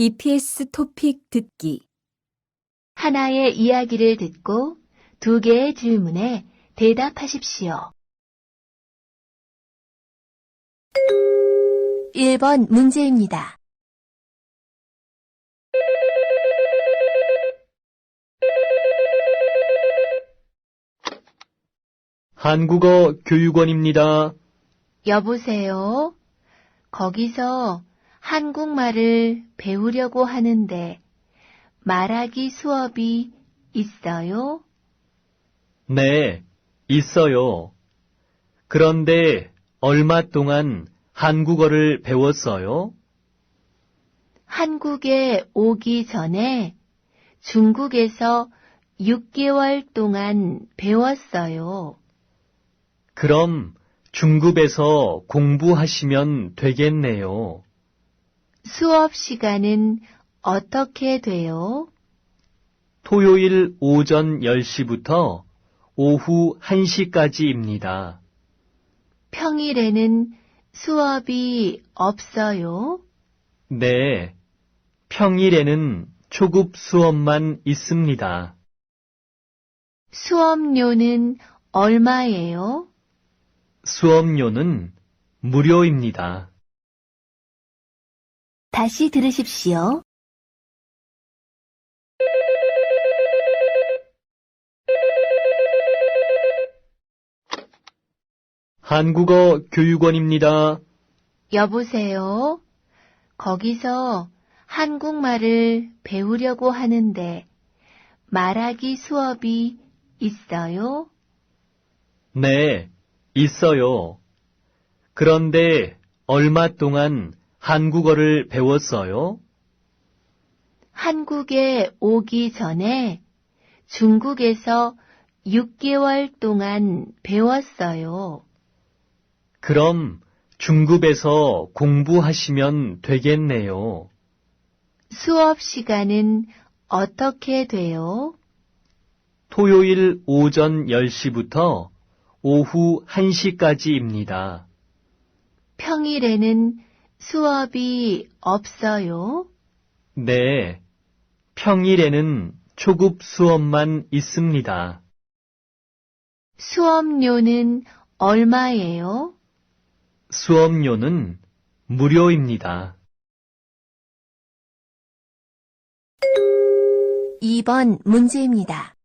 EPS 토픽 듣기. 하나의 이야기를 듣고 두 개의 질문에 대답하십시오. 1번 문제입니다. 한국어 교육원입니다. 여보세요? 거기서 한국말을 배우려고 하는데 말하기 수업이 있어요? 네, 있어요. 그런데 얼마 동안 한국어를 배웠어요? 한국에 오기 전에 중국에서 6개월 동안 배웠어요. 그럼 중급에서 공부하시면 되겠네요. 수업 시간은 어떻게 돼요? 토요일 오전 10시부터 오후 1시까지입니다. 평일에는 수업이 없어요? 네, 평일에는 초급 수업만 있습니다. 수업료는 얼마예요? 수업료는 무료입니다. 다시 들으십시오. 한국어 교육원입니다. 여보세요? 거기서 한국말을 배우려고 하는데 말하기 수업이 있어요? 네, 있어요. 그런데 얼마 동안 한국어를 배웠어요? 한국에 오기 전에 중국에서 6개월 동안 배웠어요. 그럼 중급에서 공부하시면 되겠네요. 수업 시간은 어떻게 돼요? 토요일 오전 10시부터 오후 1시까지입니다. 평일에는 수업이 없어요? 네, 평일에는 초급 수업만 있습니다. 수업료는 얼마예요? 수업료는 무료입니다. 2번 문제입니다.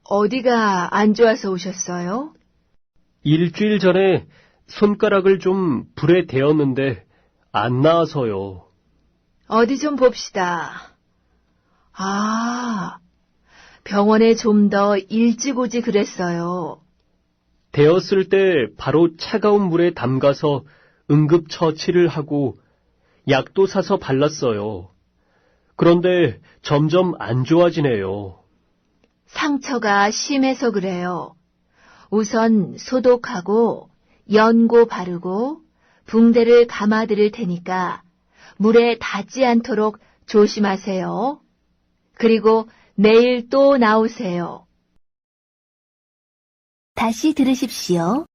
어디가 안 좋아서 오셨어요? 일주일 전에 손가락을 좀 불에 대었는데 안 나아서요. 어디 좀 봅시다. 병원에 좀 더 일찍 오지 그랬어요. 대었을 때 바로 차가운 물에 담가서 응급처치를 하고 약도 사서 발랐어요. 그런데 점점 안 좋아지네요. 상처가 심해서 그래요. 우선 소독하고 연고 바르고 붕대를 감아드릴 테니까 물에 닿지 않도록 조심하세요. 그리고 내일 또 나오세요. 다시 들으십시오.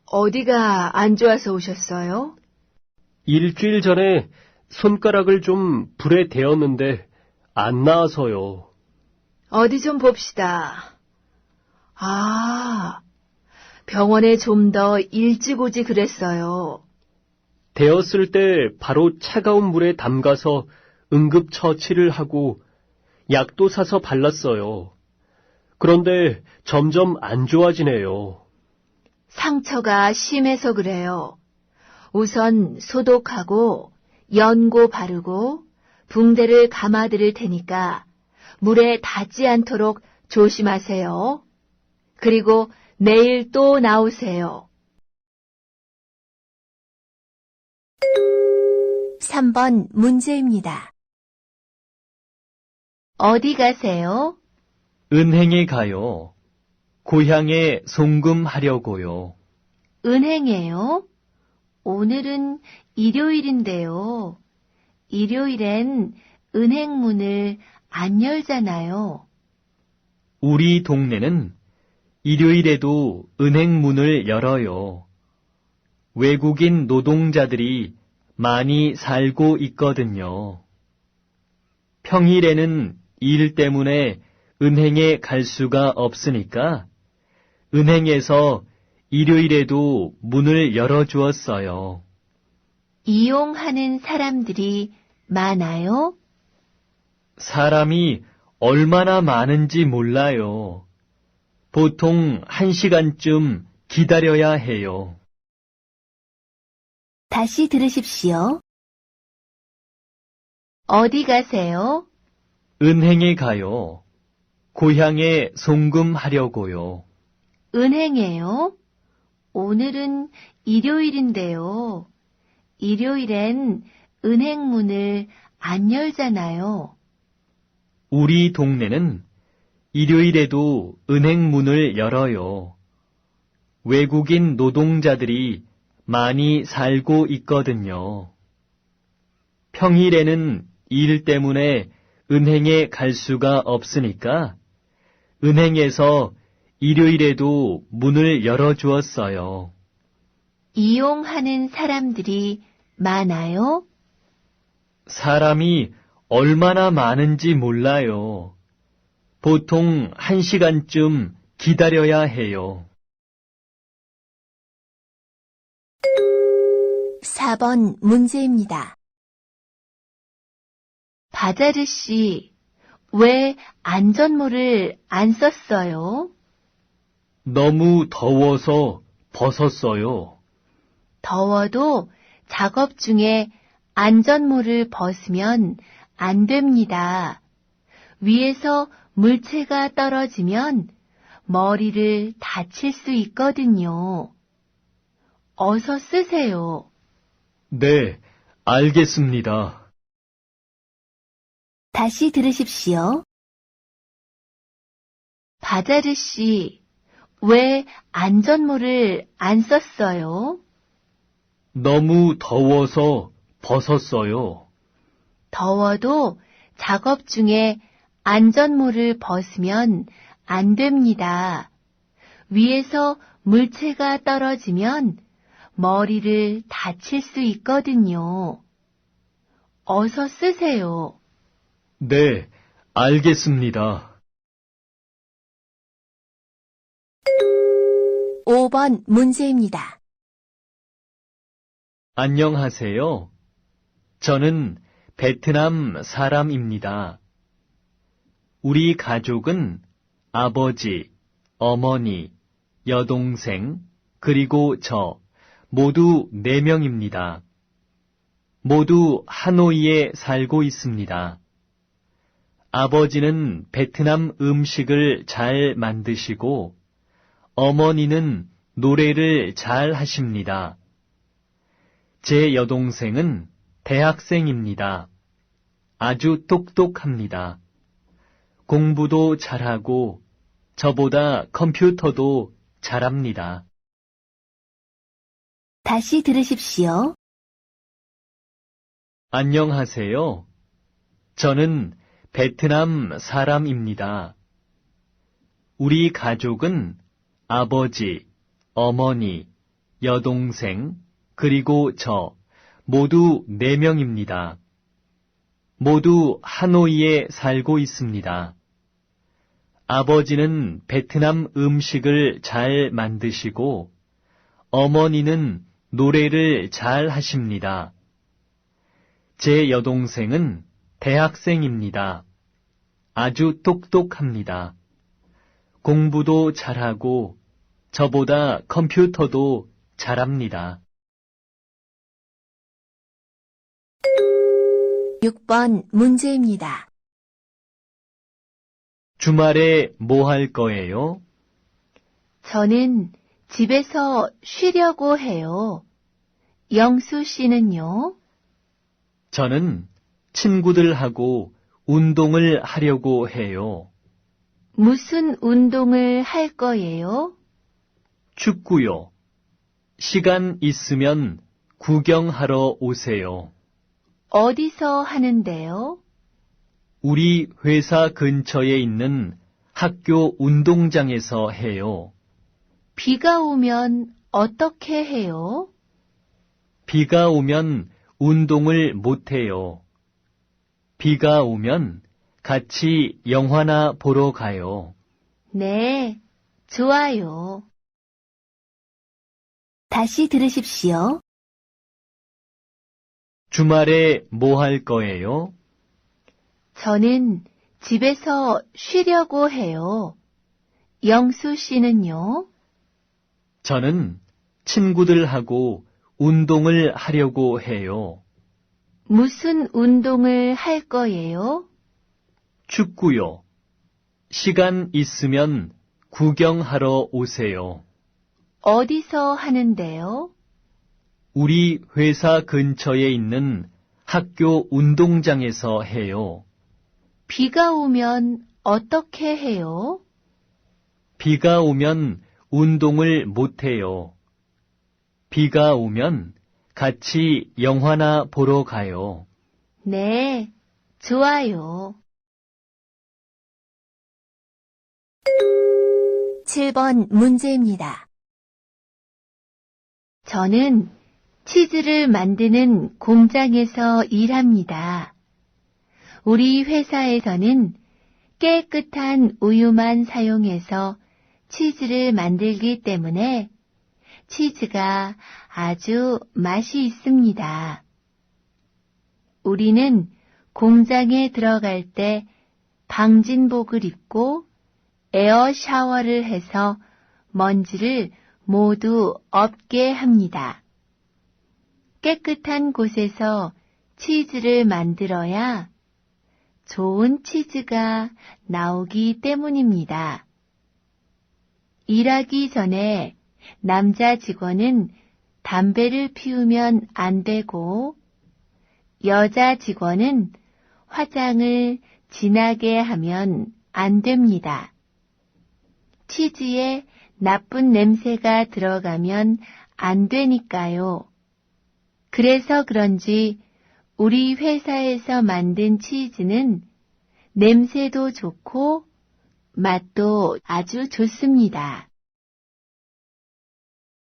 어디가 안 좋아서 오셨어요? 일주일 전에 손가락을 좀 불에 대었는데 안 나아서요. 어디 좀 봅시다. 병원에 좀 더 일찍 오지 그랬어요. 대었을 때 바로 차가운 물에 담가서 응급처치를 하고 약도 사서 발랐어요. 그런데 점점 안 좋아지네요. 상처가 심해서 그래요. 우선 소독하고 연고 바르고 붕대를 감아드릴 테니까 물에 닿지 않도록 조심하세요. 그리고 내일 또 나오세요. 3번 문제입니다. 어디 가세요? 은행에 가요. 고향에 송금하려고요. 은행에요? 오늘은 일요일인데요. 일요일엔 은행 문을 안 열잖아요. 우리 동네는 일요일에도 은행 문을 열어요. 외국인 노동자들이 많이 살고 있거든요. 평일에는 일 때문에 은행에 갈 수가 없으니까 은행에서 일요일에도 문을 열어주었어요. 이용하는 사람들이 많아요? 사람이 얼마나 많은지 몰라요. 보통 1시간쯤 기다려야 해요. 다시 들으십시오. 어디 가세요? 은행에 가요. 고향에 송금하려고요. 은행에요? 오늘은 일요일인데요. 일요일엔 은행 문을 안 열잖아요. 우리 동네는 일요일에도 은행 문을 열어요. 외국인 노동자들이 많이 살고 있거든요. 평일에는 일 때문에 은행에 갈 수가 없으니까 은행에서 일요일에도 문을 열어주었어요. 이용하는 사람들이 많아요? 사람이 얼마나 많은지 몰라요. 보통 1시간쯤 기다려야 해요. 4번 문제입니다. 바자르 씨, 왜 안전모를 안 썼어요? 너무 더워서 벗었어요. 더워도 작업 중에 안전모를 벗으면 안 됩니다. 위에서 물체가 떨어지면 머리를 다칠 수 있거든요. 어서 쓰세요. 네, 알겠습니다. 다시 들으십시오. 바자르 씨, 왜 안전모를 안 썼어요? 너무 더워서 벗었어요. 더워도 작업 중에 안전모를 벗으면 안 됩니다. 위에서 물체가 떨어지면 머리를 다칠 수 있거든요. 어서 쓰세요. 네, 알겠습니다. 5번 문제입니다. 안녕하세요. 저는 베트남 사람입니다. 우리 가족은 아버지, 어머니, 여동생, 그리고 저 모두 4명입니다. 모두 하노이에 살고 있습니다. 아버지는 베트남 음식을 잘 만드시고 어머니는 노래를 잘 하십니다. 제 여동생은 대학생입니다. 아주 똑똑합니다. 공부도 잘하고 저보다 컴퓨터도 잘합니다. 다시 들으십시오. 안녕하세요. 저는 베트남 사람입니다. 우리 가족은 아버지, 어머니, 여동생, 그리고 저 모두 4명입니다. 모두 하노이에 살고 있습니다. 아버지는 베트남 음식을 잘 만드시고 어머니는 노래를 잘 하십니다. 제 여동생은 대학생입니다. 아주 똑똑합니다. 공부도 잘하고 저보다 컴퓨터도 잘합니다. 6번 문제입니다. 주말에 뭐 할 거예요? 저는 집에서 쉬려고 해요. 영수 씨는요? 저는 친구들하고 운동을 하려고 해요. 무슨 운동을 할 거예요? 축구요. 시간 있으면 구경하러 오세요. 어디서 하는데요? 우리 회사 근처에 있는 학교 운동장에서 해요. 비가 오면 어떻게 해요? 비가 오면 운동을 못해요. 비가 오면 같이 영화나 보러 가요. 네, 좋아요. 다시 들으십시오. 주말에 뭐 할 거예요? 저는 집에서 쉬려고 해요. 영수 씨는요? 저는 친구들하고 운동을 하려고 해요. 무슨 운동을 할 거예요? 축구요. 시간 있으면 구경하러 오세요. 어디서 하는데요? 우리 회사 근처에 있는 학교 운동장에서 해요. 비가 오면 어떻게 해요? 비가 오면 운동을 못해요. 비가 오면 같이 영화나 보러 가요. 네, 좋아요. 7번 문제입니다. 저는 치즈를 만드는 공장에서 일합니다. 우리 회사에서는 깨끗한 우유만 사용해서 치즈를 만들기 때문에 치즈가 아주 맛이 있습니다. 우리는 공장에 들어갈 때 방진복을 입고 에어 샤워를 해서 먼지를 모두 없게 합니다. 깨끗한 곳에서 치즈를 만들어야 좋은 치즈가 나오기 때문입니다. 일하기 전에 남자 직원은 담배를 피우면 안 되고 여자 직원은 화장을 진하게 하면 안 됩니다. 치즈에 나쁜 냄새가 들어가면 안 되니까요. 그래서 그런지 우리 회사에서 만든 치즈는 냄새도 좋고 맛도 아주 좋습니다.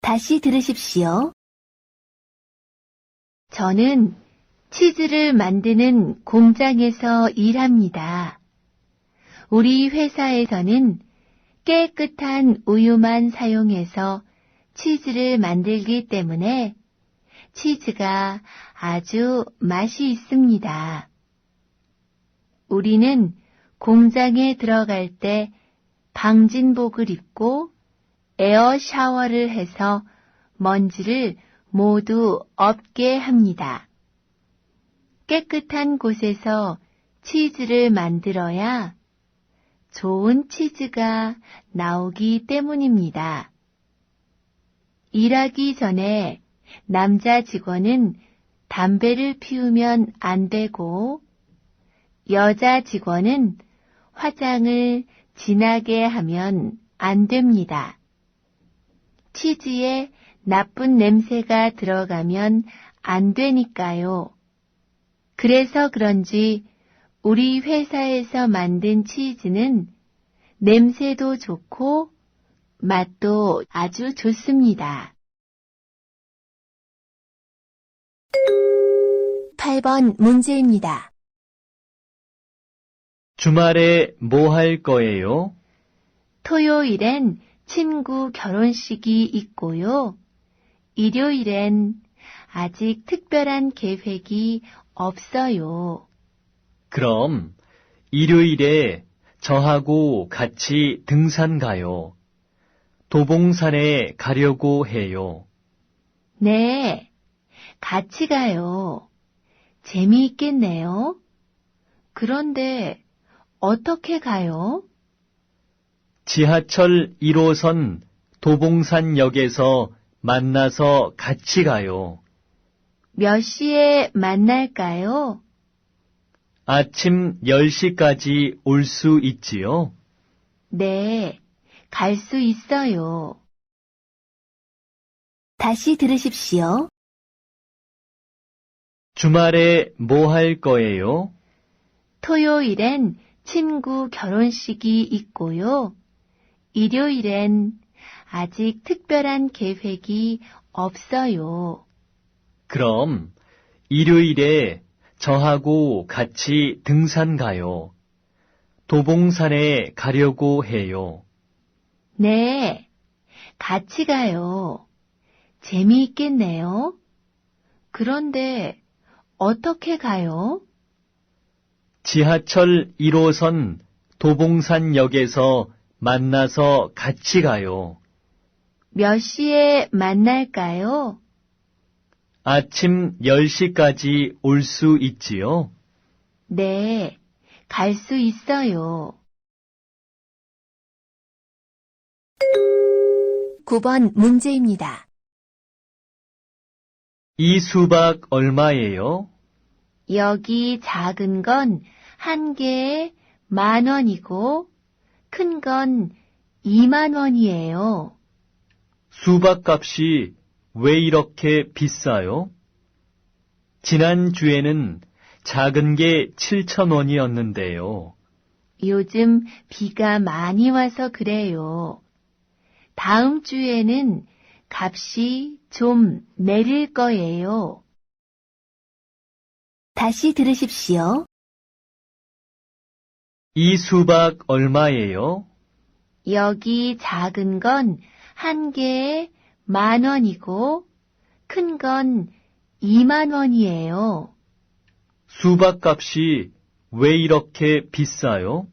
다시 들으십시오. 저는 치즈를 만드는 공장에서 일합니다. 우리 회사에서는 깨끗한 우유만 사용해서 치즈를 만들기 때문에 치즈가 아주 맛이 있습니다. 우리는 공장에 들어갈 때 방진복을 입고 에어 샤워를 해서 먼지를 모두 없게 합니다. 깨끗한 곳에서 치즈를 만들어야 좋은 치즈가 나오기 때문입니다. 일하기 전에 남자 직원은 담배를 피우면 안 되고 여자 직원은 화장을 진하게 하면 안 됩니다. 치즈에 나쁜 냄새가 들어가면 안 되니까요. 그래서 그런지 우리 회사에서 만든 치즈는 냄새도 좋고 맛도 아주 좋습니다. 8번 문제입니다. 주말에 뭐 할 거예요? 토요일엔 친구 결혼식이 있고요. 일요일엔 아직 특별한 계획이 없어요. 그럼 일요일에 저하고 같이 등산 가요. 도봉산에 가려고 해요. 네, 같이 가요. 재미있겠네요. 그런데 어떻게 가요? 지하철 1호선 도봉산역에서 만나서 같이 가요. 몇 시에 만날까요? 아침 10시까지 올 수 있지요? 네, 갈 수 있어요. 다시 들으십시오. 주말에 뭐 할 거예요? 토요일엔 친구 결혼식이 있고요. 일요일엔 아직 특별한 계획이 없어요. 그럼 일요일에 저하고 같이 등산 가요. 도봉산에 가려고 해요. 네, 같이 가요. 재미있겠네요. 그런데 어떻게 가요? 지하철 1호선 도봉산역에서 만나서 같이 가요. 몇 시에 만날까요? 아침 10시까지 올 수 있지요? 네, 갈 수 있어요. 9번 문제입니다. 이 수박 얼마예요? 여기 작은 건 한 개에 10,000원이고 큰 건 20,000원이에요. 수박 값이 왜 이렇게 비싸요? 지난주에는 작은 게 7,000원이었는데요. 요즘 비가 많이 와서 그래요. 다음 주에는 값이 좀 내릴 거예요. 다시 들으십시오. 이 수박 얼마예요? 여기 작은 건 한 개에 10,000원이고 큰 건 20,000원이에요. 수박 값이 왜 이렇게 비싸요?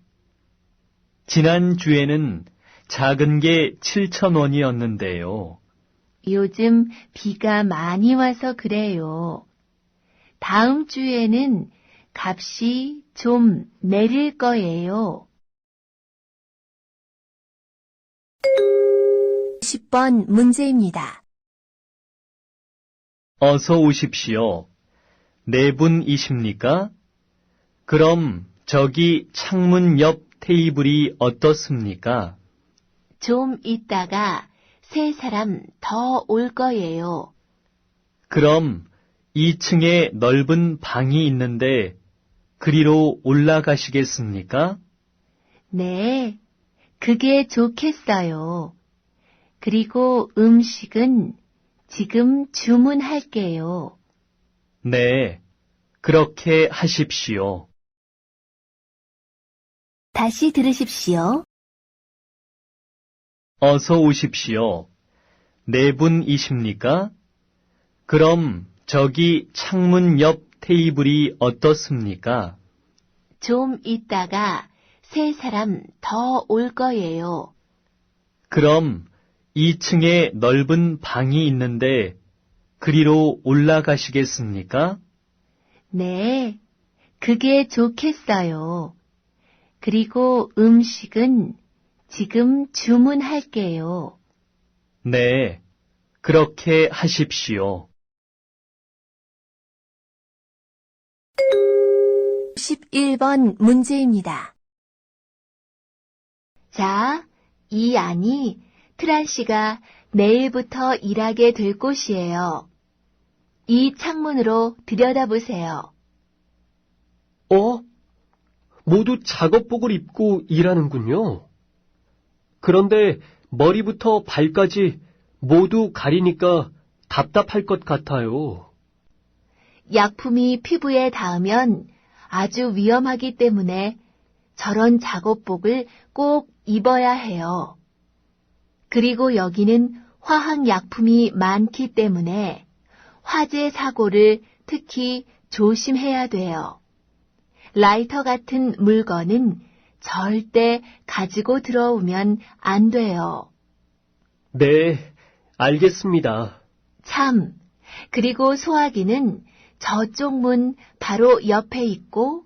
지난주에는 작은 게 7,000원이었는데요. 요즘 비가 많이 와서 그래요. 다음 주에는 값이 좀 내릴 거예요. 10번 문제입니다. 어서 오십시오. 네 분이십니까? 그럼 저기 창문 옆 테이블이 어떻습니까? 좀 있다가 3사람 더 올 거예요. 그럼 2층에 넓은 방이 있는데 그리로 올라가시겠습니까? 네, 그게 좋겠어요. 그리고 음식은 지금 주문할게요. 네, 그렇게 하십시오. 다시 들으십시오. 어서 오십시오. 네 분이십니까? 그럼 저기 창문 옆 테이블이 어떻습니까? 좀 있다가 3사람 더 올 거예요. 그럼 2층에 넓은 방이 있는데 그리로 올라가시겠습니까? 네, 그게 좋겠어요. 그리고 음식은 지금 주문할게요. 네, 그렇게 하십시오. 11번 문제입니다. 자, 이 안이 트란 씨가 내일부터 일하게 될 곳이에요. 이 창문으로 들여다보세요. 모두 작업복을 입고 일하는군요. 그런데 머리부터 발까지 모두 가리니까 답답할 것 같아요. 약품이 피부에 닿으면 아주 위험하기 때문에 저런 작업복을 꼭 입어야 해요. 그리고 여기는 화학약품이 많기 때문에 화재 사고를 특히 조심해야 돼요. 라이터 같은 물건은 절대 가지고 들어오면 안 돼요. 네, 알겠습니다. 참, 그리고 소화기는 저쪽 문 바로 옆에 있고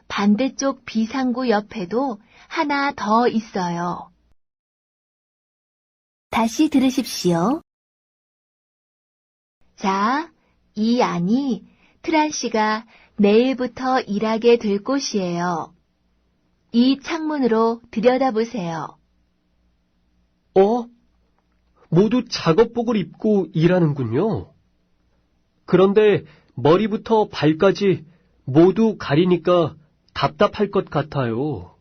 반대쪽 비상구 옆에도 하나 더 있어요. 다시 들으십시오. 자, 이 안이 트란 씨가 내일부터 일하게 될 곳이에요. 이 창문으로 들여다보세요. 모두 작업복을 입고 일하는군요. 그런데 머리부터 발까지 모두 가리니까 답답할 것 같아요.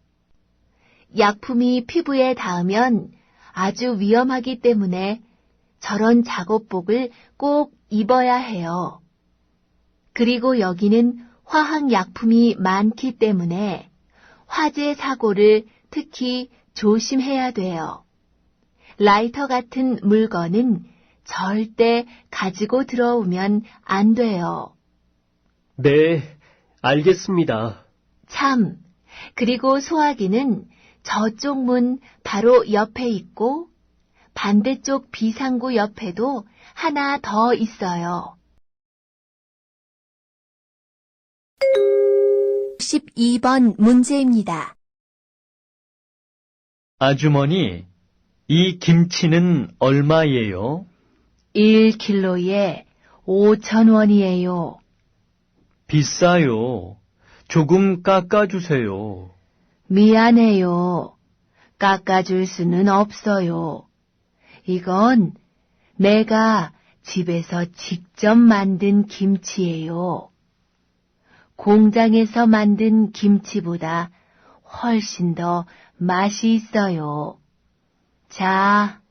약품이 피부에 닿으면 아주 위험하기 때문에 저런 작업복을 꼭 입어야 해요. 그리고 여기는 화학약품이 많기 때문에 화재 사고를 특히 조심해야 돼요. 라이터 같은 물건은 절대 가지고 들어오면 안 돼요. 네, 알겠습니다. 참, 그리고 소화기는 저쪽 문 바로 옆에 있고 반대쪽 비상구 옆에도 하나 더 있어요. 12번 문제입니다. 아주머니, 이 김치는 얼마예요? 1킬로에 5,000원이에요. 비싸요. 조금 깎아주세요. 미안해요. 깎아줄 수는 없어요. 이건 내가 집에서 직접 만든 김치예요. 공장에서 만든 김치보다 훨씬 더 맛이 있어요. 자,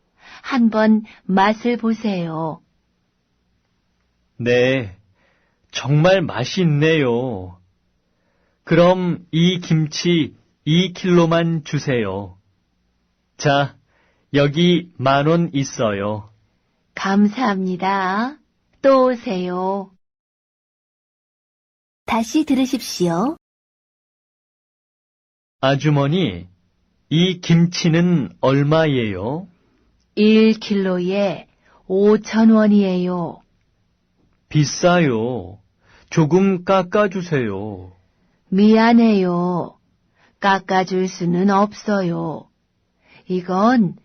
한번 맛을 보세요. 네, 정말 맛이 있네요. 그럼 이 김치 2킬로만 주세요. 자, 여기 10,000원 있어요. 감사합니다. 또 오세요. 다시 들으십시오. 아주머니, 이 김치는 얼마예요? 1킬로에 5,000원이에요. 비싸요. 조금 깎아주세요. 미안해요. 깎아줄 수는 없어요. 이건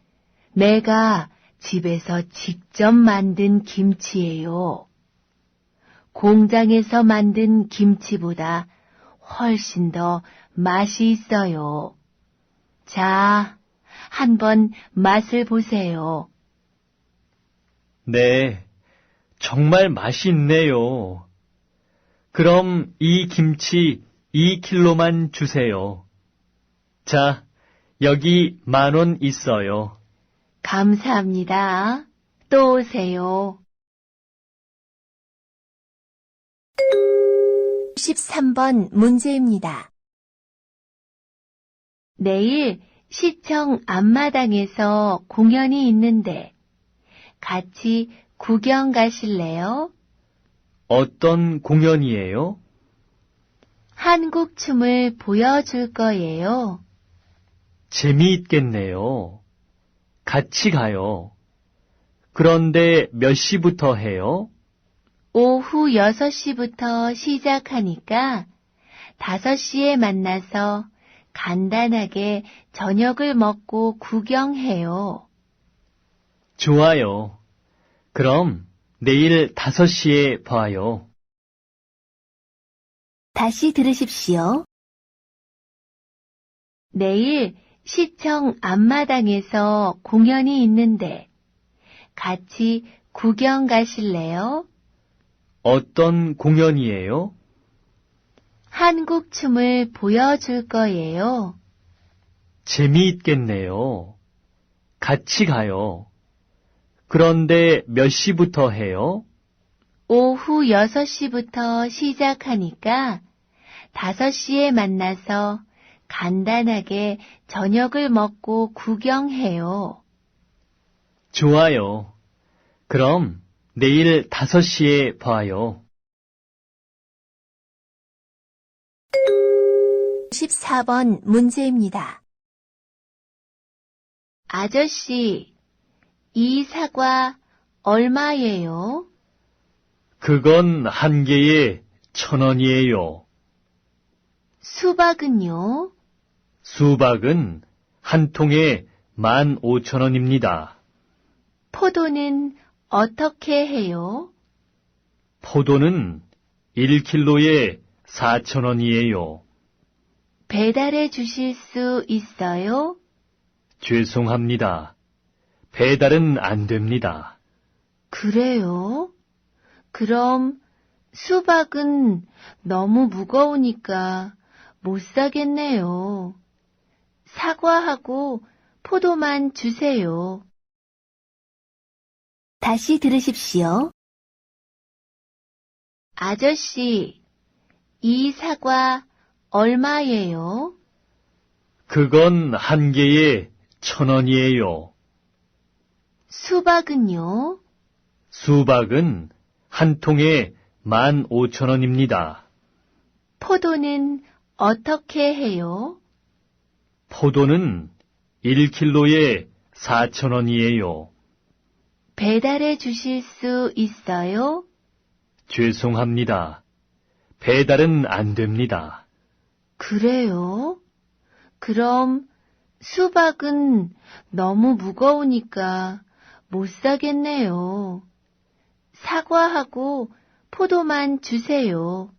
내가 집에서 직접 만든 김치예요. 공장에서 만든 김치보다 훨씬 더 맛이 있어요. 자, 한번 맛을 보세요. 네, 정말 맛이 있네요. 그럼 이 김치 2킬로만 주세요. 자, 여기 10,000원 있어요. 감사합니다. 또 오세요. 13번 문제입니다. 내일 시청 앞마당에서 공연이 있는데 같이 구경 가실래요? 어떤 공연이에요? 한국 춤을 보여줄 거예요. 재미있겠네요. 같이 가요. 그런데 몇 시부터 해요? 오후 6시부터 시작하니까 5시에 만나서 간단하게 저녁을 먹고 구경해요. 좋아요. 그럼 내일 5시에 봐요. 다시 들으십시오. 내일 시청 앞마당에서 공연이 있는데 같이 구경 가실래요? 어떤 공연이에요? 한국 춤을 보여줄 거예요. 재미있겠네요. 같이 가요. 그런데 몇 시부터 해요? 오후 6시부터 시작하니까 5시에 만나서 간단하게 저녁을 먹고 구경해요. 좋아요. 그럼 내일 5시에 봐요. 14번 문제입니다. 아저씨, 이 사과 얼마예요? 그건 한 개에 1,000원이에요. 수박은요? 수박은 한 통에 15,000원입니다. 포도는 어떻게 해요? 포도는 1킬로에 4,000원이에요. 배달해 주실 수 있어요? 죄송합니다. 배달은 안 됩니다. 그래요? 그럼 수박은 너무 무거우니까 못 사겠네요. 사과하고 포도만 주세요. 다시 들으십시오. 아저씨, 이 사과 얼마예요? 그건 한 개에 1,000원이에요. 수박은요? 수박은 한 통에 15,000원입니다. 포도는 어떻게 해요? 포도는 1킬로에 4,000원이에요. 배달해 주실 수 있어요? 죄송합니다. 배달은 안 됩니다. 그래요? 그럼 수박은 너무 무거우니까 못 사겠네요. 사과하고 포도만 주세요.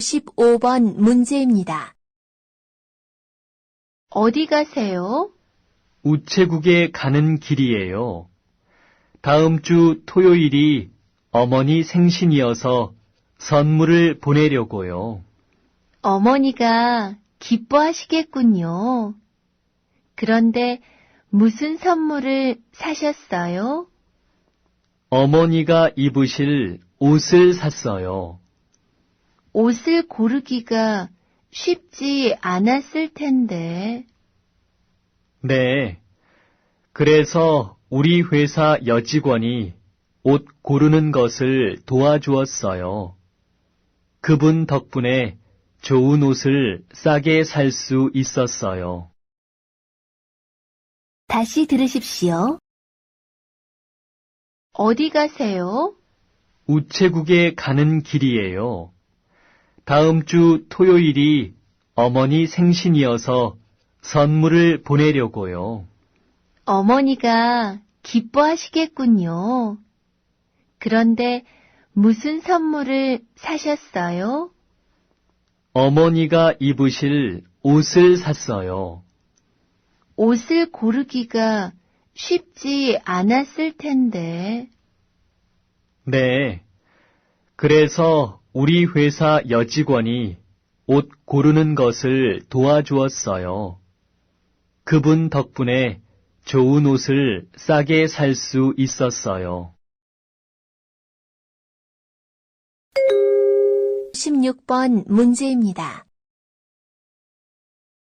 15번 문제입니다. 어디 가세요? 우체국에 가는 길이에요. 다음 주 토요일이 어머니 생신이어서 선물을 보내려고요. 어머니가 기뻐하시겠군요. 그런데 무슨 선물을 사셨어요? 어머니가 입으실 옷을 샀어요. 옷을 고르기가 쉽지 않았을 텐데. 네. 그래서 우리 회사 여직원이 옷 고르는 것을 도와주었어요. 그분 덕분에 좋은 옷을 싸게 살 수 있었어요. 다시 들으십시오. 어디 가세요? 우체국에 가는 길이에요. 다음 주 토요일이 어머니 생신이어서 선물을 보내려고요. 어머니가 기뻐하시겠군요. 그런데 무슨 선물을 사셨어요? 어머니가 입으실 옷을 샀어요. 옷을 고르기가 쉽지 않았을 텐데. 네. 그래서 우리 회사 여직원이 옷 고르는 것을 도와주었어요. 그분 덕분에 좋은 옷을 싸게 살 수 있었어요. 16번 문제입니다.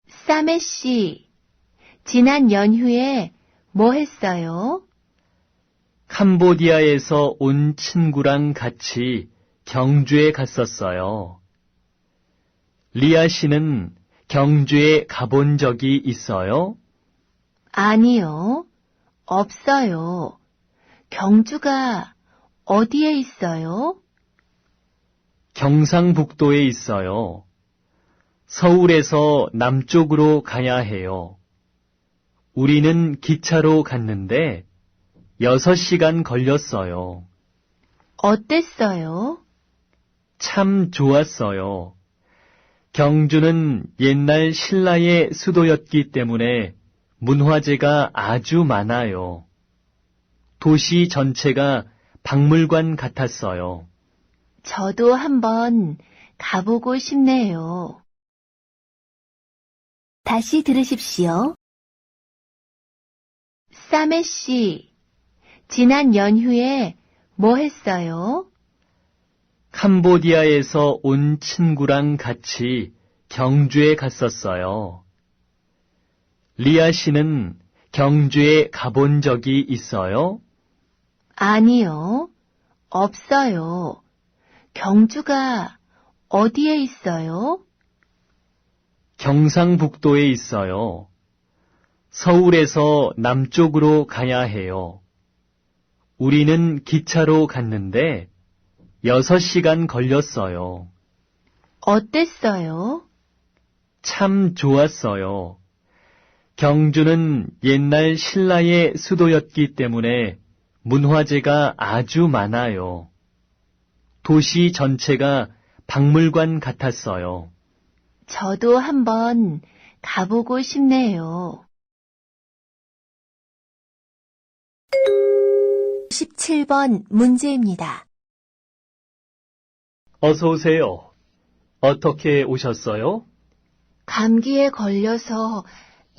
사메 씨, 지난 연휴에 뭐 했어요? 캄보디아에서 온 친구랑 같이 경주에 갔었어요. 리아 씨는 경주에 가본 적이 있어요? 아니요, 없어요. 경주가 어디에 있어요? 경상북도에 있어요. 서울에서 남쪽으로 가야 해요. 우리는 기차로 갔는데 6시간 걸렸어요. 어땠어요? 참 좋았어요. 경주는 옛날 신라의 수도였기 때문에 문화재가 아주 많아요. 도시 전체가 박물관 같았어요. 저도 한번 가보고 싶네요. 다시 들으십시오. 사메 씨, 지난 연휴에 뭐 했어요? 캄보디아에서 온 친구랑 같이 경주에 갔었어요. 리아 씨는 경주에 가본 적이 있어요? 아니요, 없어요. 경주가 어디에 있어요? 경상북도에 있어요. 서울에서 남쪽으로 가야 해요. 우리는 기차로 갔는데 6시간 걸렸어요. 어땠어요? 참 좋았어요. 경주는 옛날 신라의 수도였기 때문에 문화재가 아주 많아요. 도시 전체가 박물관 같았어요. 저도 한번 가보고 싶네요. 17번 문제입니다. 어서 오세요. 어떻게 오셨어요? 감기에 걸려서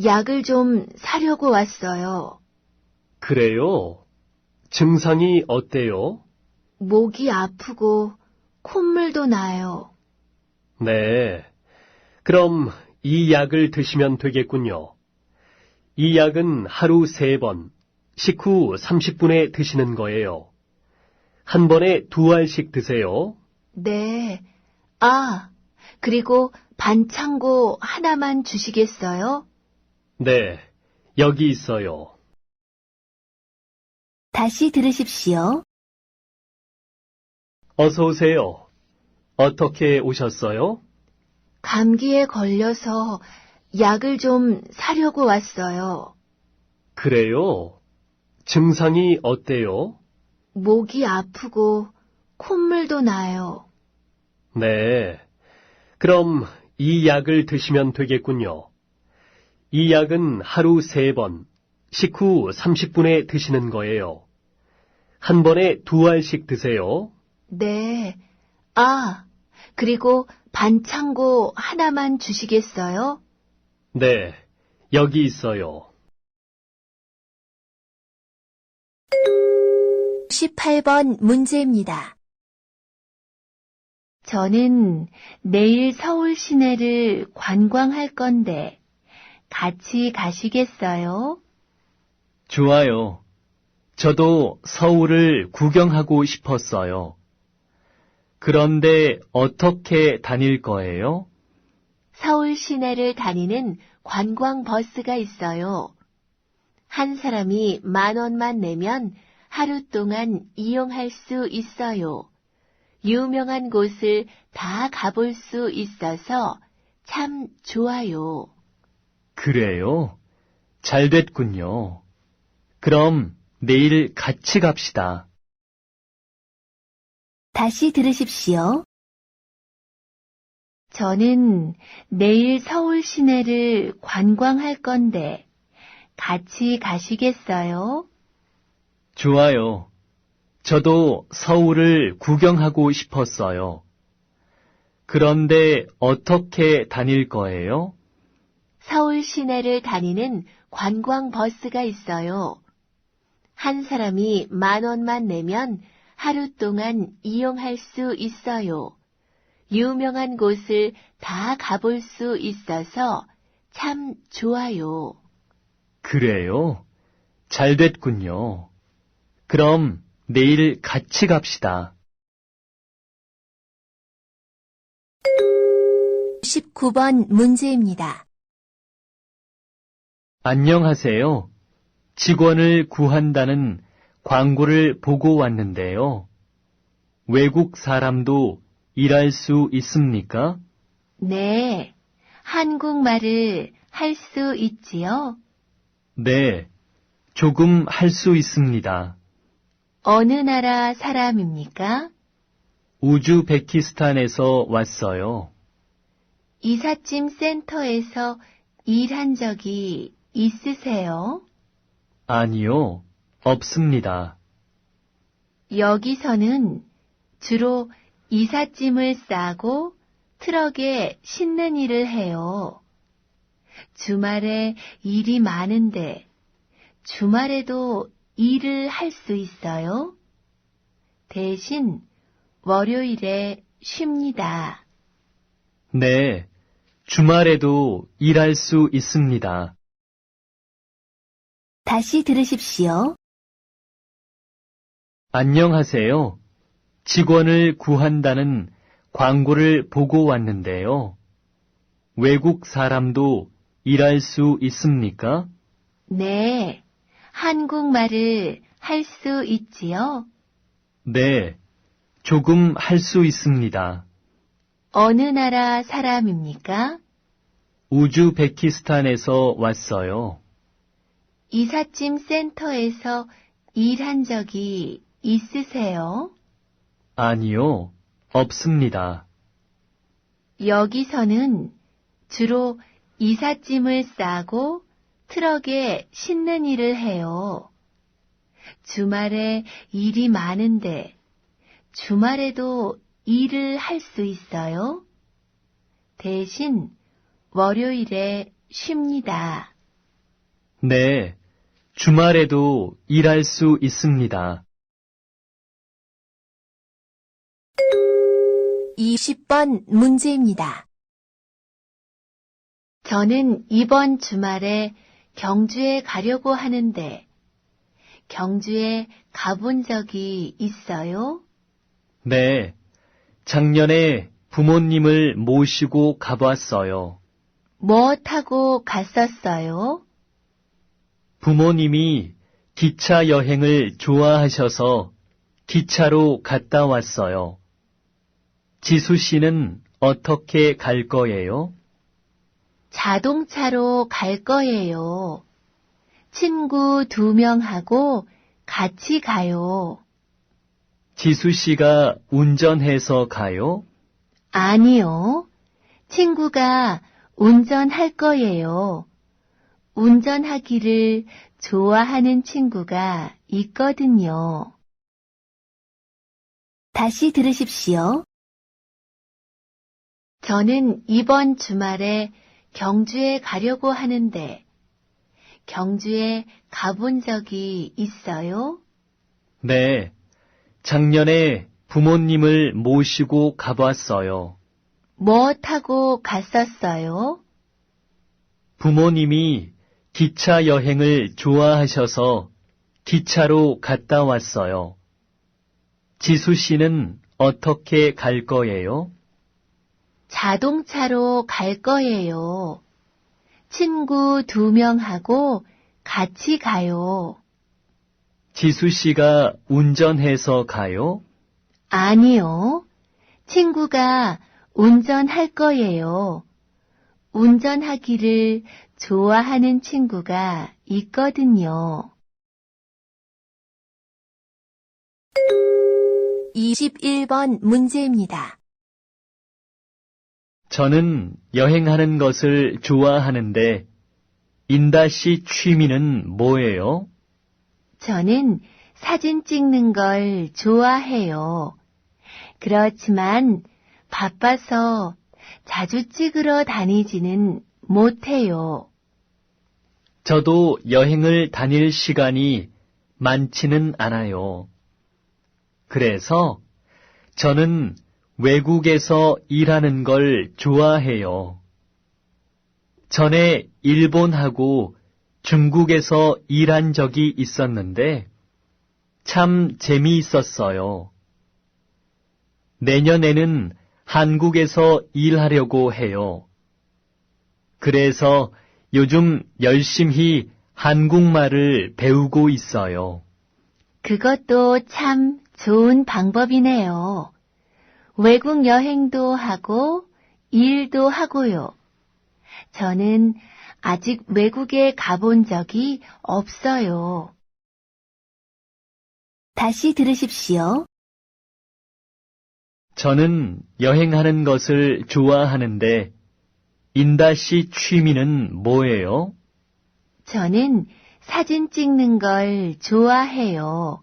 약을 좀 사려고 왔어요. 그래요. 증상이 어때요? 목이 아프고 콧물도 나요. 네. 그럼 이 약을 드시면 되겠군요. 이 약은 하루 3번, 식후 30분에 드시는 거예요. 한 번에 2알씩 드세요. 네. 아, 그리고 반창고 하나만 주시겠어요? 네, 여기 있어요. 다시 들으십시오. 어서 오세요. 어떻게 오셨어요? 감기에 걸려서 약을 좀 사려고 왔어요. 그래요? 증상이 어때요? 목이 아프고 콧물도 나요. 네. 그럼 이 약을 드시면 되겠군요. 이 약은 하루 3번, 식후 30분에 드시는 거예요. 한 번에 2알씩 드세요. 네. 아, 그리고 반창고 하나만 주시겠어요? 네, 여기 있어요. 18번 문제입니다. 저는 내일 서울 시내를 관광할 건데 같이 가시겠어요? 좋아요. 저도 서울을 구경하고 싶었어요. 그런데 어떻게 다닐 거예요? 서울 시내를 다니는 관광 버스가 있어요. 한 사람이 10,000원만 내면 하루 동안 이용할 수 있어요. 유명한 곳을 다 가볼 수 있어서 참 좋아요. 그래요? 잘 됐군요. 그럼 내일 같이 갑시다. 다시 들으십시오. 저는 내일 서울 시내를 관광할 건데 같이 가시겠어요? 좋아요. 저도 서울을 구경하고 싶었어요. 그런데 어떻게 다닐 거예요? 서울 시내를 다니는 관광 버스가 있어요. 한 사람이 10,000원만 내면 하루 동안 이용할 수 있어요. 유명한 곳을 다 가볼 수 있어서 참 좋아요. 그래요? 잘 됐군요. 그럼 내일 같이 갑시다. 19번 문제입니다. 안녕하세요. 직원을 구한다는 광고를 보고 왔는데요. 외국 사람도 일할 수 있습니까? 네, 한국말을 할 수 있지요? 네, 조금 할 수 있습니다. 어느 나라 사람입니까? 우즈베키스탄에서 왔어요. 이삿짐 센터에서 일한 적이 있으세요? 아니요, 없습니다. 여기서는 주로 이삿짐을 싸고 트럭에 싣는 일을 해요. 주말에 일이 많은데 주말에도 일을 할 수 있어요? 대신 월요일에 쉽니다. 네, 주말에도 일할 수 있습니다. 다시 들으십시오. 안녕하세요. 직원을 구한다는 광고를 보고 왔는데요. 외국 사람도 일할 수 있습니까? 네, 한국말을 할 수 있지요? 네, 조금 할 수 있습니다. 어느 나라 사람입니까? 우즈베키스탄에서 왔어요. 이삿짐 센터에서 일한 적이 있으세요? 아니요, 없습니다. 여기서는 주로 이삿짐을 싸고 트럭에 싣는 일을 해요. 주말에 일이 많은데 주말에도 일을 할 수 있어요? 대신 월요일에 쉽니다. 네, 주말에도 일할 수 있습니다. 20번 문제입니다. 저는 이번 주말에 경주에 가려고 하는데, 경주에 가본 적이 있어요? 네, 작년에 부모님을 모시고 가봤어요. 뭐 타고 갔었어요? 부모님이 기차 여행을 좋아하셔서 기차로 갔다 왔어요. 지수 씨는 어떻게 갈 거예요? 자동차로 갈 거예요. 친구 2명하고 같이 가요. 지수 씨가 운전해서 가요? 아니요. 친구가 운전할 거예요. 운전하기를 좋아하는 친구가 있거든요. 다시 들으십시오. 저는 이번 주말에 경주에 가려고 하는데, 경주에 가본 적이 있어요? 네, 작년에 부모님을 모시고 가봤어요. 뭐 타고 갔었어요? 부모님이 기차 여행을 좋아하셔서 기차로 갔다 왔어요. 지수 씨는 어떻게 갈 거예요? 자동차로 갈 거예요. 친구 2명하고 같이 가요. 지수 씨가 운전해서 가요? 아니요. 친구가 운전할 거예요. 운전하기를 좋아하는 친구가 있거든요. 21번 문제입니다. 저는 여행하는 것을 좋아하는데, 인다 씨 취미는 뭐예요? 저는 사진 찍는 걸 좋아해요. 그렇지만 바빠서 자주 찍으러 다니지는 못해요. 저도 여행을 다닐 시간이 많지는 않아요. 그래서 저는 외국에서 일하는 걸 좋아해요. 전에 일본하고 중국에서 일한 적이 있었는데 참 재미있었어요. 내년에는 한국에서 일하려고 해요. 그래서 요즘 열심히 한국말을 배우고 있어요. 그것도 참 좋은 방법이네요. 외국 여행도 하고 일도 하고요. 저는 아직 외국에 가본 적이 없어요. 다시 들으십시오. 저는 여행하는 것을 좋아하는데 인다 씨 취미는 뭐예요? 저는 사진 찍는 걸 좋아해요.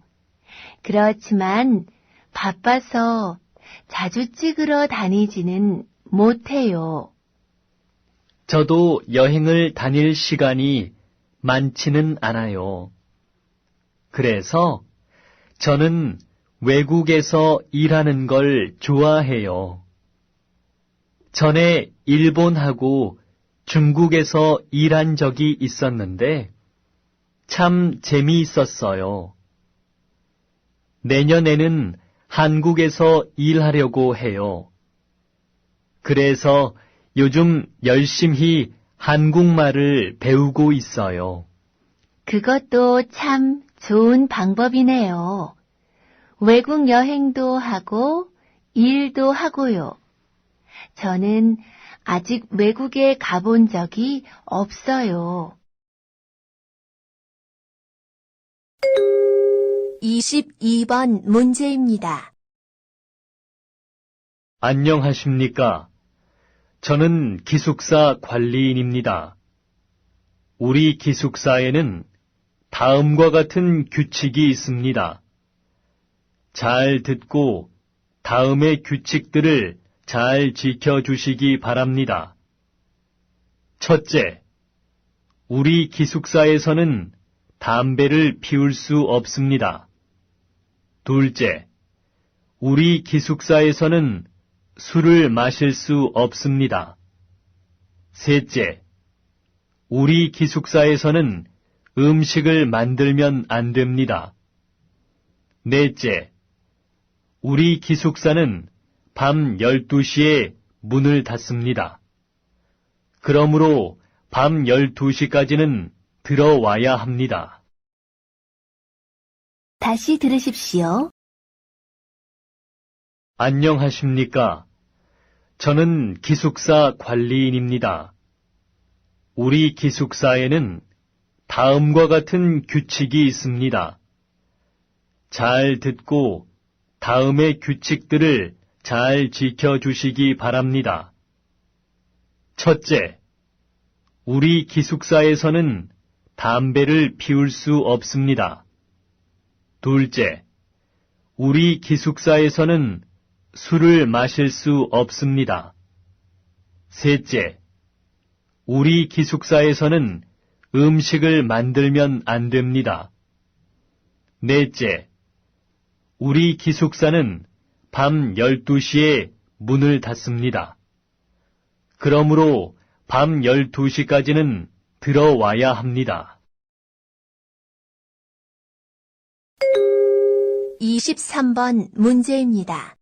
그렇지만 바빠서 자주 찍으러 다니지는 못해요. 저도 여행을 다닐 시간이 많지는 않아요. 그래서 저는 외국에서 일하는 걸 좋아해요. 전에 일본하고 중국에서 일한 적이 있었는데 참 재미있었어요. 내년에는 한국에서 일하려고 해요. 그래서 요즘 열심히 한국말을 배우고 있어요. 그것도 참 좋은 방법이네요. 외국 여행도 하고 일도 하고요. 저는 아직 외국에 가본 적이 없어요. 22번 문제입니다. 안녕하십니까? 저는 기숙사 관리인입니다. 우리 기숙사에는 다음과 같은 규칙이 있습니다. 잘 듣고 다음의 규칙들을 잘 지켜주시기 바랍니다. 첫째, 우리 기숙사에서는 담배를 피울 수 없습니다. 둘째, 우리 기숙사에서는 술을 마실 수 없습니다. 셋째, 우리 기숙사에서는 음식을 만들면 안 됩니다. 넷째, 우리 기숙사는 밤 12시에 문을 닫습니다. 그러므로 밤 12시까지는 들어와야 합니다. 다시 들으십시오. 안녕하십니까? 저는 기숙사 관리인입니다. 우리 기숙사에는 다음과 같은 규칙이 있습니다. 잘 듣고 다음의 규칙들을 잘 지켜주시기 바랍니다. 첫째, 우리 기숙사에서는 담배를 피울 수 없습니다. 둘째, 우리 기숙사에서는 술을 마실 수 없습니다. 셋째, 우리 기숙사에서는 음식을 만들면 안 됩니다. 넷째, 우리 기숙사는 밤 12시에 문을 닫습니다. 그러므로 밤 12시까지는 들어와야 합니다. 23번 문제입니다.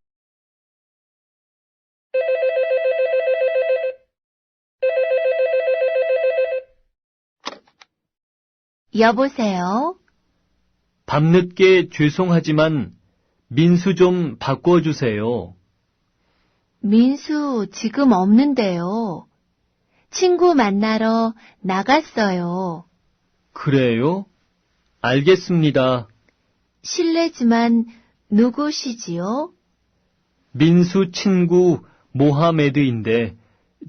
여보세요? 밤늦게 죄송하지만 민수 좀 바꿔주세요. 민수 지금 없는데요. 친구 만나러 나갔어요. 그래요? 알겠습니다. 실례지만 누구시지요? 민수 친구 모하메드인데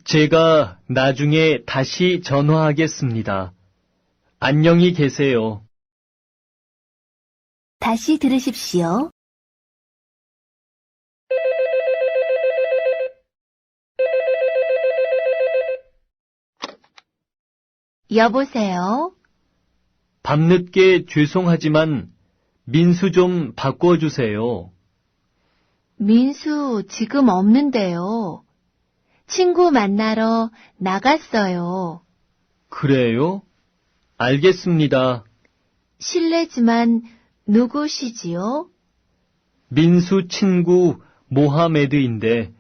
제가 나중에 다시 전화하겠습니다. 안녕히 계세요. 다시 들으십시오. 여보세요? 밤늦게 죄송하지만 민수 좀 바꿔주세요. 민수 지금 없는데요. 친구 만나러 나갔어요. 그래요? 알겠습니다. 실례지만 누구시지요? 민수 친구 모하메드인데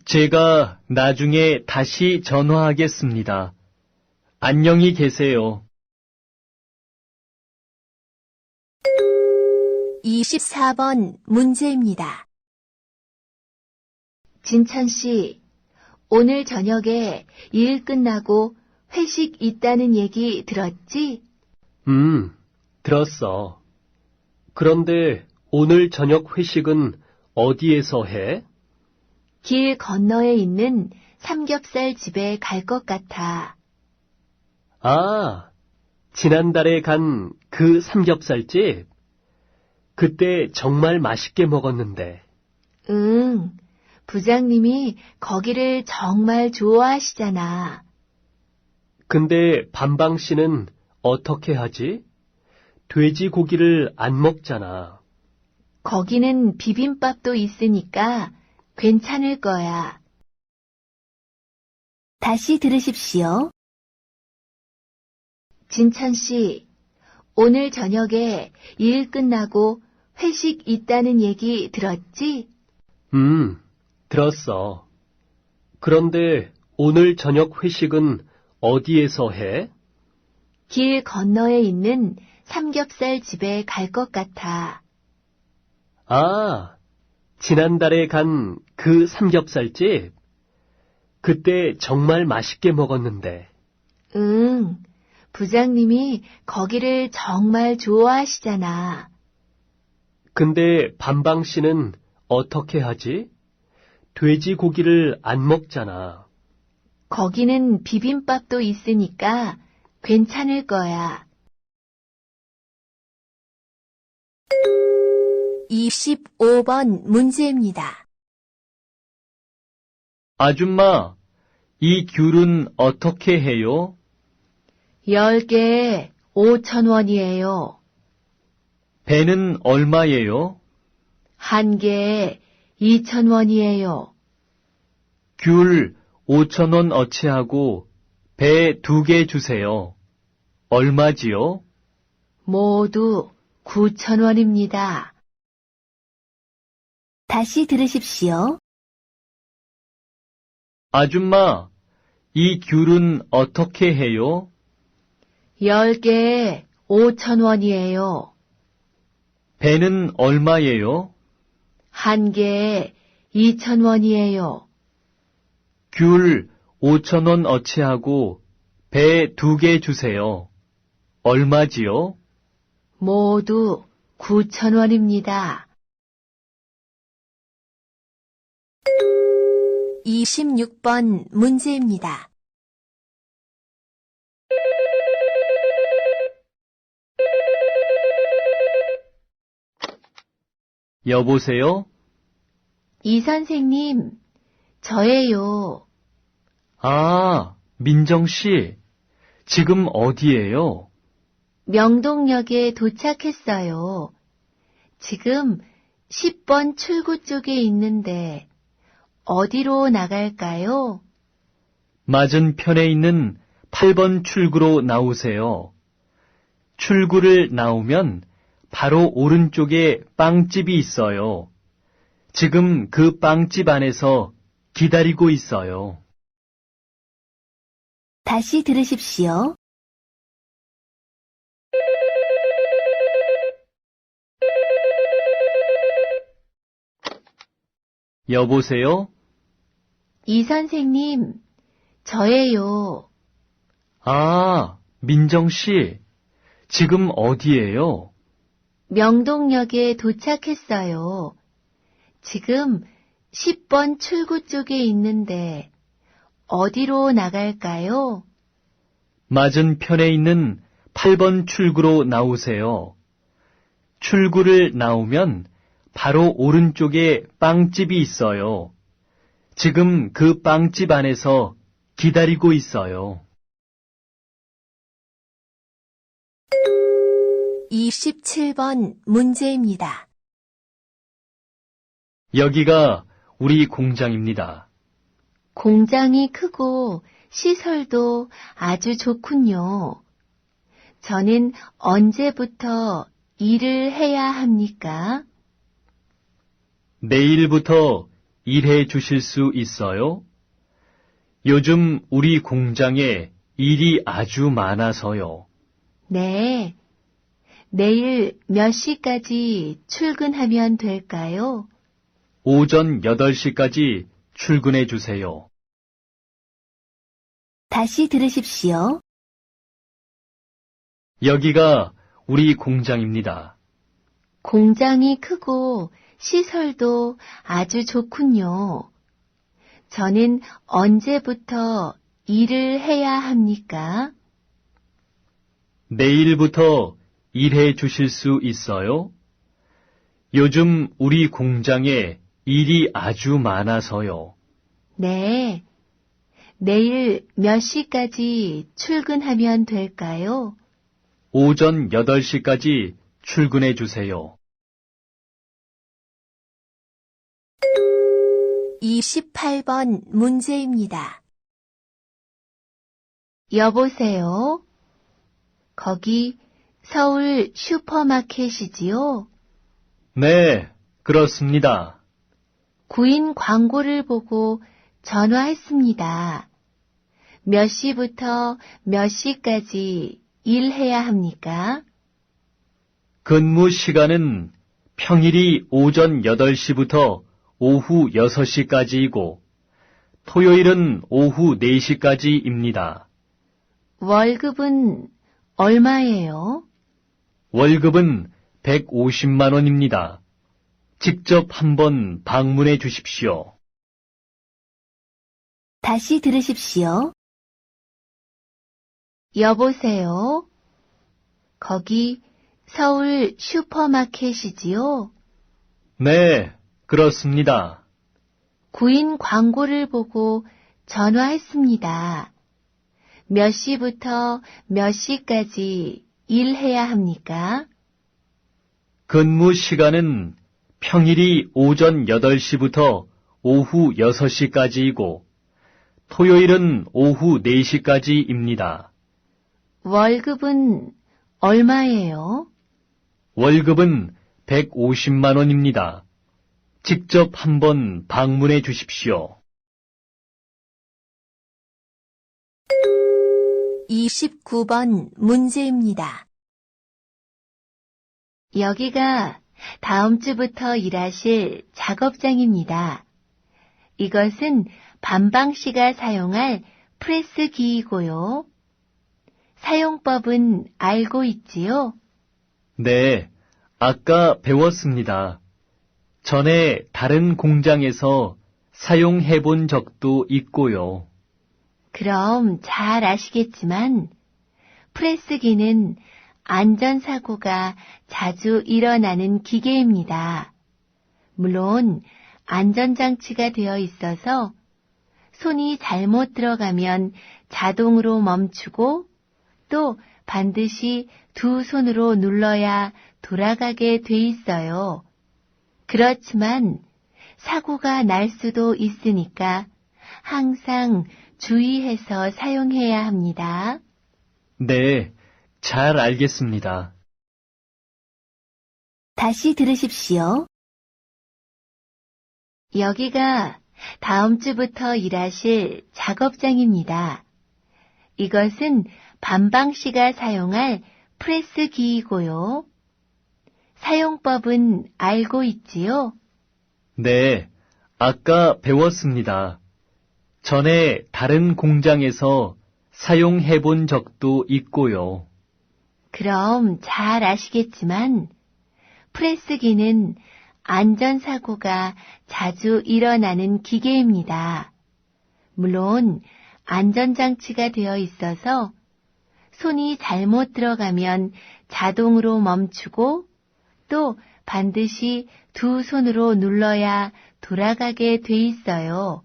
제가 나중에 다시 전화하겠습니다. 안녕히 계세요. 24번 문제입니다. 진천 씨, 오늘 저녁에 일 끝나고 회식 있다는 얘기 들었지? 들었어. 그런데 오늘 저녁 회식은 어디에서 해? 길 건너에 있는 삼겹살 집에 갈 것 같아. 아, 지난달에 간 그 삼겹살집? 그때 정말 맛있게 먹었는데. 응, 부장님이 거기를 정말 좋아하시잖아. 근데 반방 씨는 어떻게 하지? 돼지고기를 안 먹잖아. 거기는 비빔밥도 있으니까 괜찮을 거야. 다시 들으십시오. 진천 씨, 오늘 저녁에 일 끝나고 회식 있다는 얘기 들었지? 들었어. 그런데 오늘 저녁 회식은 어디에서 해? 길 건너에 있는 삼겹살 집에 갈 것 같아. 아, 지난달에 간 그 삼겹살집? 그때 정말 맛있게 먹었는데. 응, 부장님이 거기를 정말 좋아하시잖아. 근데 반방 씨는 어떻게 하지? 돼지고기를 안 먹잖아. 거기는 비빔밥도 있으니까 괜찮을 거야. 25번 문제입니다. 아줌마, 이 귤은 어떻게 해요? 10개 5,000원이에요. 배는 얼마예요? 한 개에 2,000원이에요. 귤 5,000원 어치하고 배 2개 주세요. 얼마지요? 모두 9,000원입니다. 다시 들으십시오. 아줌마, 이 귤은 어떻게 해요? 10개에 5,000원이에요. 배는 얼마예요? 한 개에 2,000원이에요. 귤 5,000원 어치하고 배 2개 주세요. 얼마지요? 모두 9,000원입니다. 26번 문제입니다. 여보세요? 이 선생님, 저예요. 아, 민정씨. 지금 어디예요? 명동역에 도착했어요. 지금 10번 출구 쪽에 있는데 어디로 나갈까요? 맞은편에 있는 8번 출구로 나오세요. 출구를 나오면 바로 오른쪽에 빵집이 있어요. 지금 그 빵집 안에서 기다리고 있어요. 다시 들으십시오. 여보세요? 이 선생님, 저예요. 아, 민정씨. 지금 어디예요? 명동역에 도착했어요. 지금 10번 출구 쪽에 있는데 어디로 나갈까요? 맞은편에 있는 8번 출구로 나오세요. 출구를 나오면 바로 오른쪽에 빵집이 있어요. 지금 그 빵집 안에서 기다리고 있어요. 27번 문제입니다. 여기가 우리 공장입니다. 공장이 크고 시설도 아주 좋군요. 저는 언제부터 일을 해야 합니까? 내일부터 일해 주실 수 있어요? 요즘 우리 공장에 일이 아주 많아서요. 네. 내일 몇 시까지 출근하면 될까요? 오전 8시까지 출근해 주세요. 다시 들으십시오. 여기가 우리 공장입니다. 공장이 크고 시설도 아주 좋군요. 저는 언제부터 일을 해야 합니까? 내일부터 일해 주실 수 있어요? 요즘 우리 공장에 일이 아주 많아서요. 네. 내일 몇 시까지 출근하면 될까요? 오전 8시까지 출근해 주세요. 28번 문제입니다. 여보세요? 거기 서울 슈퍼마켓이지요? 네, 그렇습니다. 구인 광고를 보고 전화했습니다. 몇 시부터 몇 시까지 일해야 합니까? 근무 시간은 평일이 오전 8시부터 오후 6시까지이고, 토요일은 오후 4시까지입니다. 월급은 얼마예요? 월급은 150만 원입니다. 직접 한번 방문해 주십시오. 다시 들으십시오. 여보세요? 거기 서울 슈퍼마켓이지요? 네, 그렇습니다. 구인 광고를 보고 전화했습니다. 몇 시부터 몇 시까지 일해야 합니까? 근무 시간은 평일이 오전 8시부터 오후 6시까지이고 토요일은 오후 4시까지입니다. 월급은 얼마예요? 월급은 150만 원입니다. 직접 한번 방문해 주십시오. 29번 문제입니다. 여기가 다음 주부터 일하실 작업장입니다. 이것은 반방 씨가 사용할 프레스기이고요. 사용법은 알고 있지요? 네, 아까 배웠습니다. 전에 다른 공장에서 사용해 본 적도 있고요. 그럼 잘 아시겠지만 프레스기는 안전사고가 자주 일어나는 기계입니다. 물론 안전장치가 되어 있어서 손이 잘못 들어가면 자동으로 멈추고 또 반드시 두 손으로 눌러야 돌아가게 돼 있어요. 그렇지만 사고가 날 수도 있으니까 항상 주의해서 사용해야 합니다. 네, 잘 알겠습니다. 다시 들으십시오. 여기가 다음 주부터 일하실 작업장입니다. 이것은 반방 씨가 사용할 프레스기이고요. 사용법은 알고 있지요? 네, 아까 배웠습니다. 전에 다른 공장에서 사용해 본 적도 있고요. 그럼 잘 아시겠지만 프레스기는 안전사고가 자주 일어나는 기계입니다. 물론 안전장치가 되어 있어서 손이 잘못 들어가면 자동으로 멈추고 또 반드시 두 손으로 눌러야 돌아가게 돼 있어요.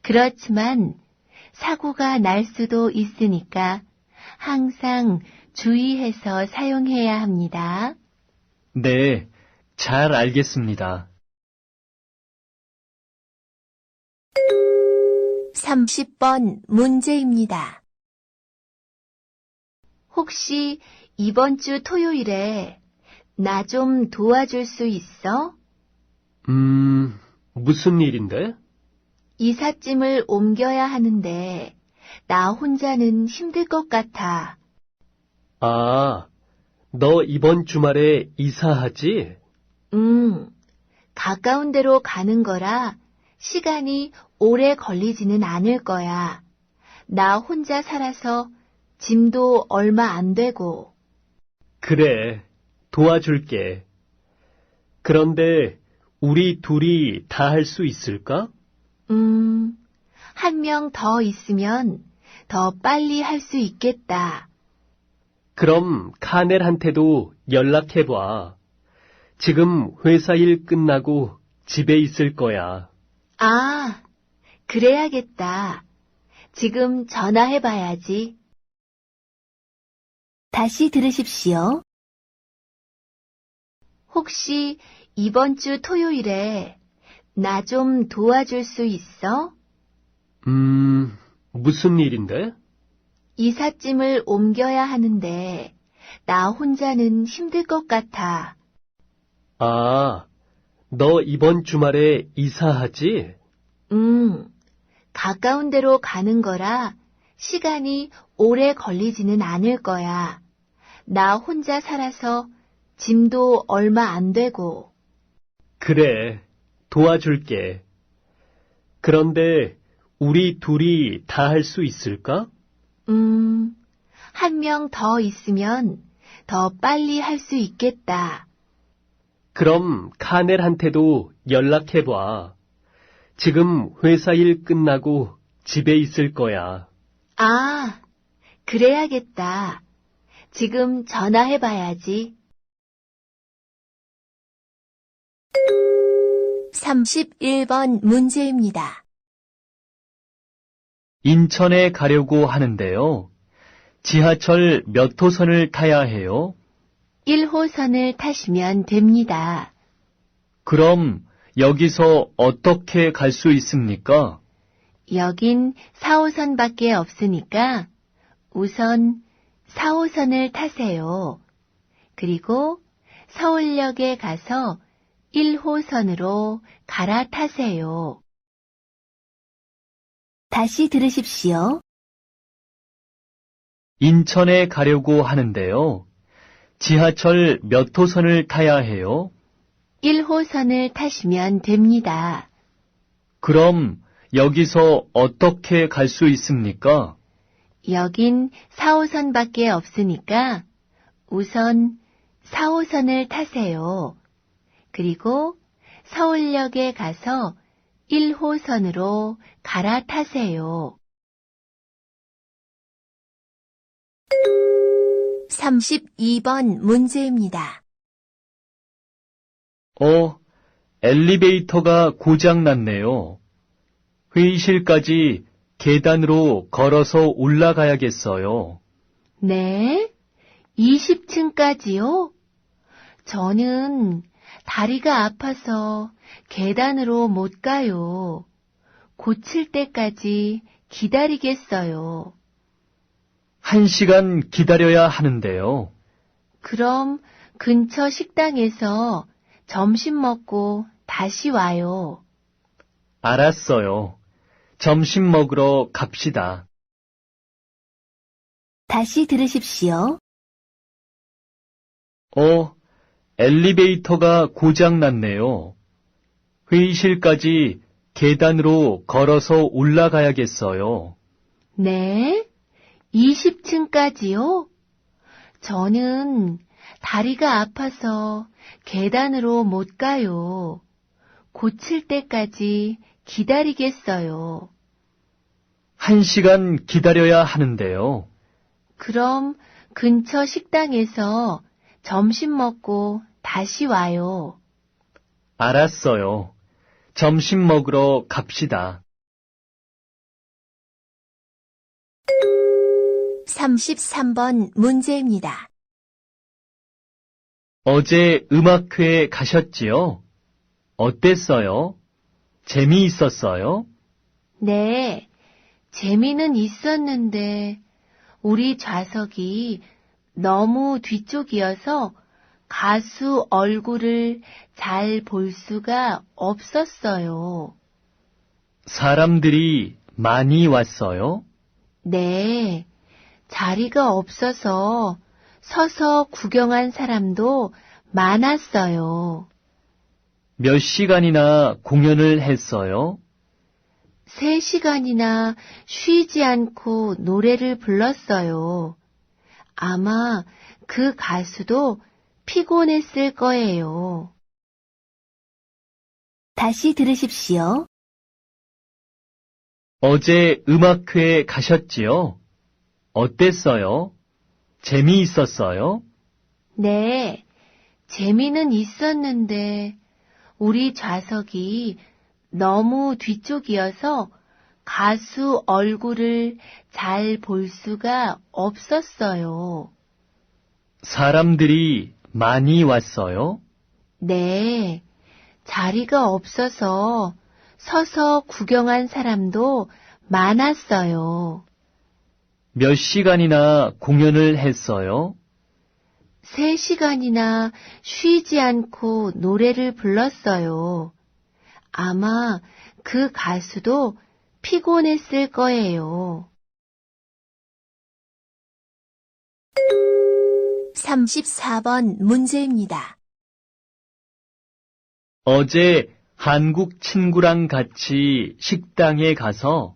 그렇지만 사고가 날 수도 있으니까 항상 주의해서 사용해야 합니다. 네, 잘 알겠습니다. 30번 문제입니다. 혹시 이번 주 토요일에 나 좀 도와줄 수 있어? 무슨 일인데? 이삿짐을 옮겨야 하는데 나 혼자는 힘들 것 같아. 아, 너 이번 주말에 이사하지? 가까운 데로 가는 거라 시간이 오래 걸리지는 않을 거야. 나 혼자 살아서 짐도 얼마 안 되고. 그래, 도와줄게. 그런데 우리 둘이 다 할 수 있을까? 한 명 더 있으면 더 빨리 할 수 있겠다. 그럼 카넬한테도 연락해봐. 지금 회사 일 끝나고 집에 있을 거야. 아, 그래야겠다. 지금 전화해봐야지. 다시 들으십시오. 혹시 이번 주 토요일에 나 좀 도와줄 수 있어? 무슨 일인데? 이삿짐을 옮겨야 하는데 나 혼자는 힘들 것 같아. 아, 너 이번 주말에 이사하지? 가까운 데로 가는 거라 시간이 오래 걸리지는 않을 거야. 나 혼자 살아서 짐도 얼마 안 되고. 그래, 도와줄게. 그런데 우리 둘이 다 할 수 있을까? 한 명 더 있으면 더 빨리 할 수 있겠다. 그럼 카넬한테도 연락해봐. 지금 회사 일 끝나고 집에 있을 거야. 아, 그래야겠다. 지금 전화해봐야지. 31번 문제입니다. 인천에 가려고 하는데요. 지하철 몇 호선을 타야 해요? 1호선을 타시면 됩니다. 그럼 여기서 어떻게 갈 수 있습니까? 여긴 4호선밖에 없으니까 우선 4호선을 타세요. 그리고 서울역에 가서 1호선으로 갈아타세요. 다시 들으십시오. 인천에 가려고 하는데요. 지하철 몇 호선을 타야 해요? 1호선을 타시면 됩니다. 그럼 여기서 어떻게 갈 수 있습니까? 여긴 4호선밖에 없으니까 우선 4호선을 타세요. 그리고 서울역에 가서 1호선으로 갈아타세요. 32번 문제입니다. 엘리베이터가 고장 났네요. 회의실까지 계단으로 걸어서 올라가야겠어요. 네, 20층까지요? 저는 다리가 아파서 계단으로 못 가요. 고칠 때까지 기다리겠어요. 1시간 기다려야 하는데요. 그럼 근처 식당에서 점심 먹고 다시 와요. 알았어요. 점심 먹으러 갑시다. 다시 들으십시오. 엘리베이터가 고장 났네요. 회의실까지 계단으로 걸어서 올라가야겠어요. 네, 20층까지요? 저는 다리가 아파서 계단으로 못 가요. 고칠 때까지 기다리겠어요. 1시간 기다려야 하는데요. 그럼 근처 식당에서 점심 먹고 다시 와요. 알았어요. 점심 먹으러 갑시다. 33번 문제입니다. 어제 음악회에 가셨지요? 어땠어요? 재미있었어요? 네, 재미는 있었는데 우리 좌석이 너무 뒤쪽이어서 가수 얼굴을 잘 볼 수가 없었어요. 사람들이 많이 왔어요? 네, 자리가 없어서 서서 구경한 사람도 많았어요. 몇 시간이나 공연을 했어요? 3시간이나 쉬지 않고 노래를 불렀어요. 아마 그 가수도 피곤했을 거예요. 다시 들으십시오. 어제 음악회에 가셨지요? 어땠어요? 재미있었어요? 네, 재미는 있었는데 우리 좌석이 너무 뒤쪽이어서 가수 얼굴을 잘 볼 수가 없었어요. 사람들이 많이 왔어요? 네, 자리가 없어서 서서 구경한 사람도 많았어요. 몇 시간이나 공연을 했어요? 3시간이나 쉬지 않고 노래를 불렀어요. 아마 그 가수도 피곤했을 거예요. 34번 문제입니다. 어제 한국 친구랑 같이 식당에 가서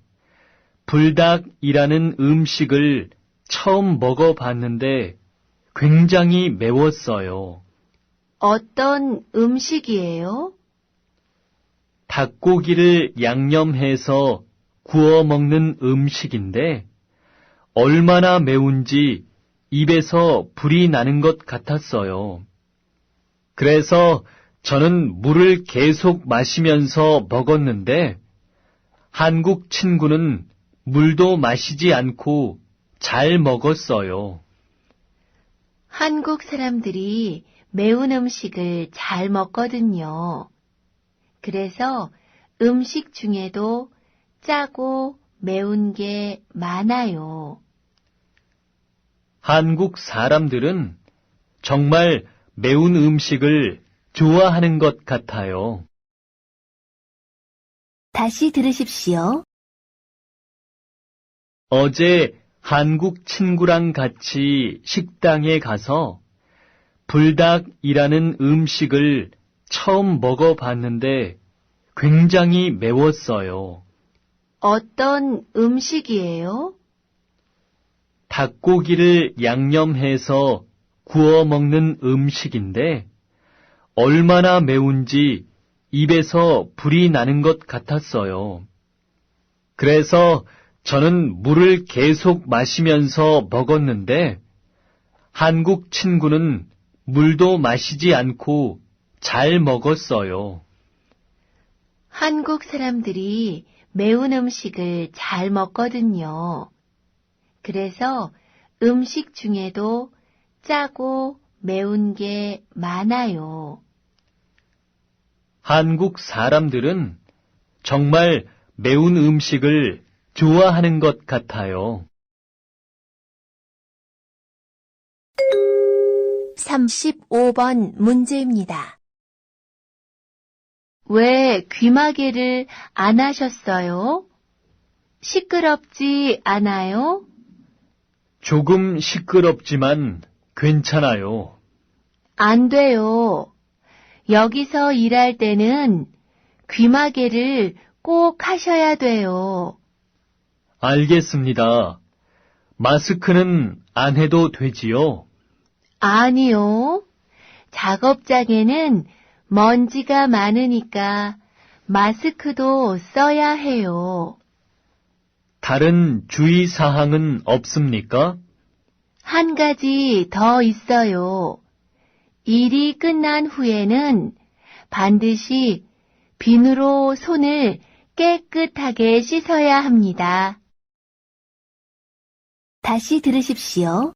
불닭이라는 음식을 처음 먹어봤는데 굉장히 매웠어요. 어떤 음식이에요? 닭고기를 양념해서 구워 먹는 음식인데 얼마나 매운지 입에서 불이 나는 것 같았어요. 그래서 저는 물을 계속 마시면서 먹었는데 한국 친구는 물도 마시지 않고 잘 먹었어요. 한국 사람들이 매운 음식을 잘 먹거든요. 그래서 음식 중에도 짜고 매운 게 많아요. 한국 사람들은 정말 매운 음식을 좋아하는 것 같아요. 다시 들으십시오. 어제 한국 친구랑 같이 식당에 가서 불닭이라는 음식을 처음 먹어봤는데 굉장히 매웠어요. 어떤 음식이에요? 닭고기를 양념해서 구워 먹는 음식인데 얼마나 매운지 입에서 불이 나는 것 같았어요. 그래서 저는 물을 계속 마시면서 먹었는데 한국 친구는 물도 마시지 않고 잘 먹었어요. 한국 사람들이 매운 음식을 잘 먹거든요. 그래서 음식 중에도 짜고 매운 게 많아요. 한국 사람들은 정말 매운 음식을 좋아하는 것 같아요. 35번 문제입니다. 왜 귀마개를 안 하셨어요? 시끄럽지 않아요? 조금 시끄럽지만 괜찮아요. 안 돼요. 여기서 일할 때는 귀마개를 꼭 하셔야 돼요. 알겠습니다. 마스크는 안 해도 되지요? 아니요. 작업장에는 먼지가 많으니까 마스크도 써야 해요. 다른 주의사항은 없습니까? 한 가지 더 있어요. 일이 끝난 후에는 반드시 비누로 손을 깨끗하게 씻어야 합니다. 다시 들으십시오.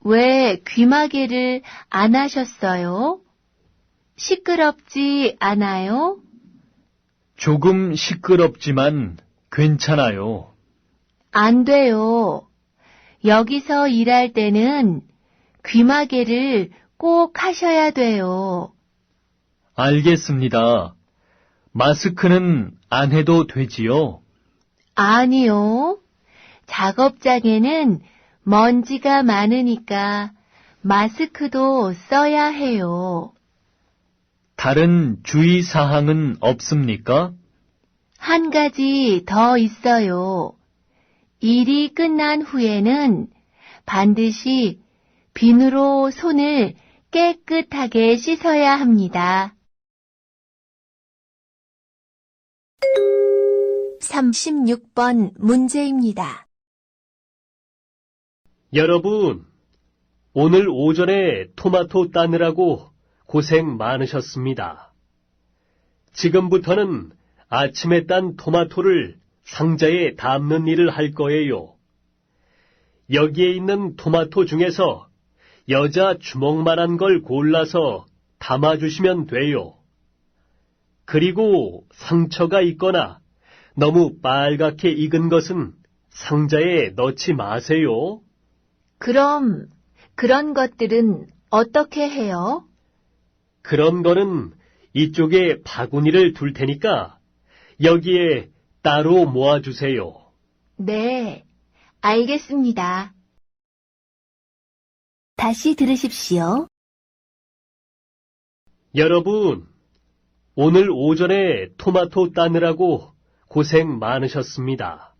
왜 귀마개를 안 하셨어요? 시끄럽지 않아요? 조금 시끄럽지만 괜찮아요. 안 돼요. 여기서 일할 때는 귀마개를 꼭 하셔야 돼요. 알겠습니다. 마스크는 안 해도 되지요? 아니요. 작업장에는 먼지가 많으니까 마스크도 써야 해요. 다른 주의사항은 없습니까? 한 가지 더 있어요. 일이 끝난 후에는 반드시 비누로 손을 깨끗하게 씻어야 합니다. 36번 문제입니다. 여러분, 오늘 오전에 토마토 따느라고 고생 많으셨습니다. 지금부터는 아침에 딴 토마토를 상자에 담는 일을 할 거예요. 여기에 있는 토마토 중에서 여자 주먹만한 걸 골라서 담아주시면 돼요. 그리고 상처가 있거나 너무 빨갛게 익은 것은 상자에 넣지 마세요. 그럼 그런 것들은 어떻게 해요? 그런 거는 이쪽에 바구니를 둘 테니까 여기에 따로 모아주세요. 네, 알겠습니다. 다시 들으십시오. 여러분, 오늘 오전에 토마토 따느라고 고생 많으셨습니다.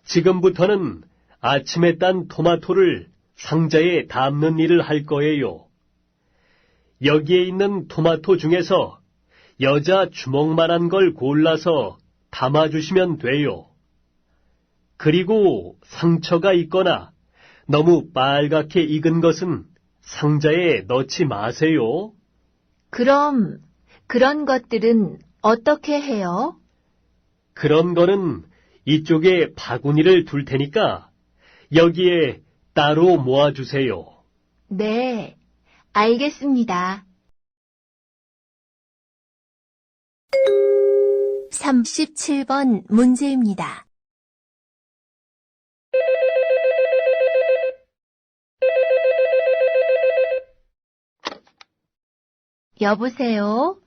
지금부터는 아침에 딴 토마토를 상자에 담는 일을 할 거예요. 여기에 있는 토마토 중에서 여자 주먹만한 걸 골라서 담아주시면 돼요. 그리고 상처가 있거나 너무 빨갛게 익은 것은 상자에 넣지 마세요. 그럼 그런 것들은 어떻게 해요? 그런 거는 이쪽에 바구니를 둘 테니까 여기에 따로 모아주세요. 네, 알겠습니다. 37번 문제입니다. 여보세요?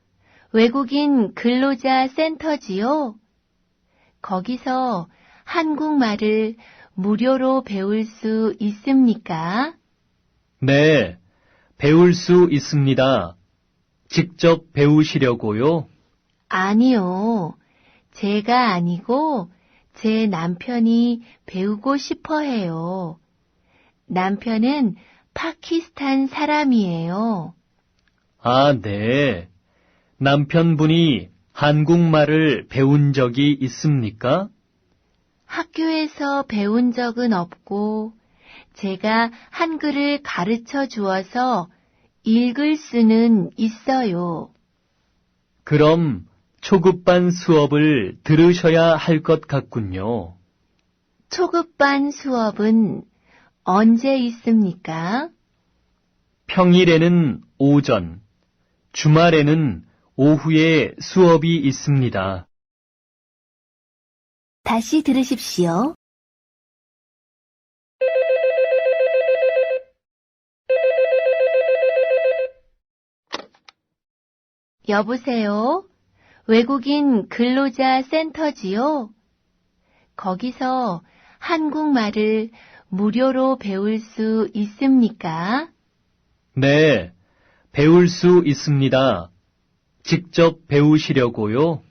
외국인 근로자 센터지요? 거기서 한국말을 무료로 배울 수 있습니까? 네, 배울 수 있습니다. 직접 배우시려고요? 아니요. 제가 아니고 제 남편이 배우고 싶어 해요. 남편은 파키스탄 사람이에요. 아, 네. 남편분이 한국말을 배운 적이 있습니까? 학교에서 배운 적은 없고 제가 한글을 가르쳐 주어서 읽을 수는 있어요. 그럼 초급반 수업을 들으셔야 할 것 같군요. 초급반 수업은 언제 있습니까? 평일에는 오전, 주말에는 오후에 수업이 있습니다. 다시 들으십시오. 여보세요? 외국인 근로자 센터지요? 거기서 한국말을 무료로 배울 수 있습니까? 네, 배울 수 있습니다. 직접 배우시려고요?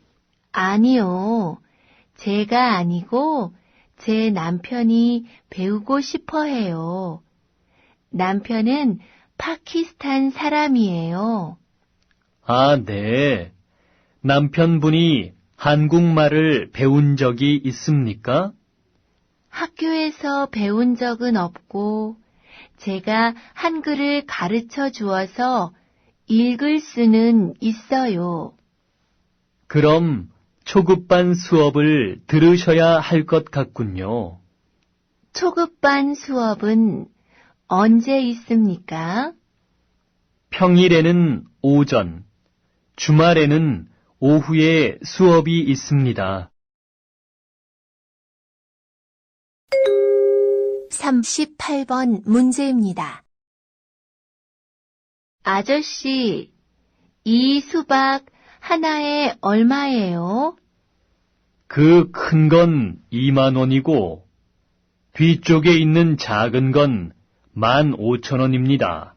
아니요. 제가 아니고 제 남편이 배우고 싶어 해요. 남편은 파키스탄 사람이에요. 아, 네. 남편분이 한국말을 배운 적이 있습니까? 학교에서 배운 적은 없고 제가 한글을 가르쳐 주어서 읽을 수는 있어요. 그럼 초급반 수업을 들으셔야 할 것 같군요. 초급반 수업은 언제 있습니까? 평일에는 오전, 주말에는 오후에 수업이 있습니다. 38번 문제입니다. 아저씨, 이 수박 하나에 얼마예요? 그 큰 건 2만 원이고 뒤쪽에 있는 작은 건 15,000원입니다.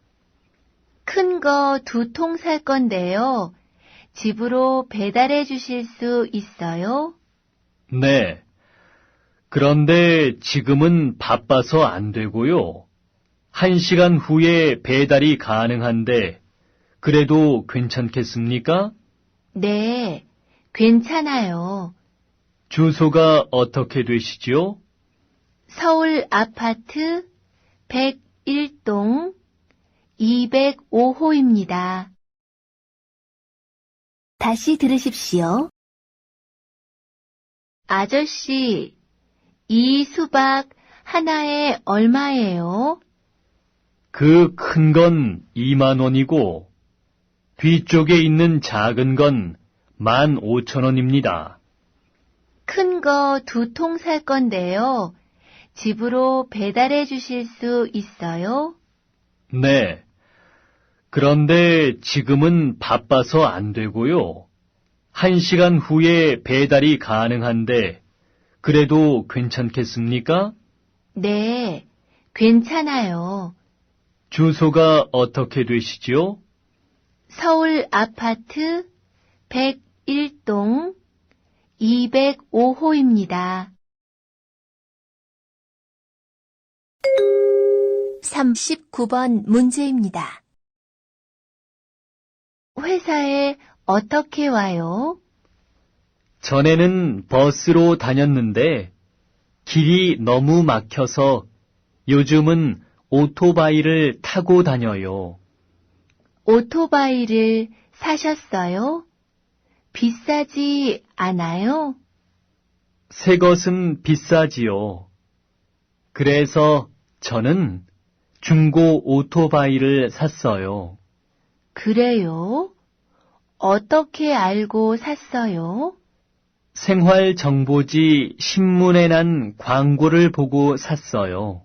큰 거 2통 살 건데요. 집으로 배달해 주실 수 있어요? 네. 그런데 지금은 바빠서 안 되고요. 1시간 후에 배달이 가능한데 그래도 괜찮겠습니까? 네, 괜찮아요. 주소가 어떻게 되시죠? 서울 아파트 101동 205호입니다. 다시 들으십시오. 아저씨, 이 수박 하나에 얼마예요? 그 큰 건 2만 원이고 뒤쪽에 있는 작은 건 15,000원입니다. 큰 거 2통 살 건데요. 집으로 배달해 주실 수 있어요? 네. 그런데 지금은 바빠서 안 되고요. 1시간 후에 배달이 가능한데 그래도 괜찮겠습니까? 네, 괜찮아요. 주소가 어떻게 되시죠? 서울 아파트 101동 205호입니다. 39번 문제입니다. 회사에 어떻게 와요? 전에는 버스로 다녔는데 길이 너무 막혀서 요즘은 오토바이를 타고 다녀요. 새 것은 비싸지요. 그래서 저는 중고 오토바이를 샀어요. 그래요? 어떻게 알고 샀어요? 생활정보지 신문에 난 광고를 보고 샀어요.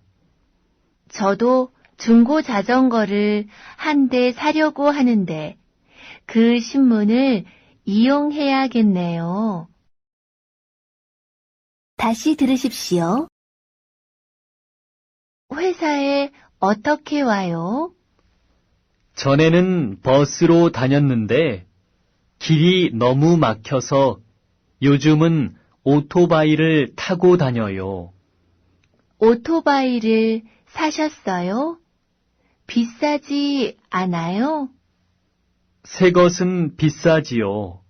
저도 중고 자전거를 한 대 사려고 하는데 그 신문을 이용해야겠네요. 다시 들으십시오. 회사에 어떻게 와요? 전에는 버스로 다녔는데 길이 너무 막혀서 요즘은 오토바이를 타고 다녀요. 오토바이를 사셨어요? 비싸지 않아요? 새 것은 비싸지요.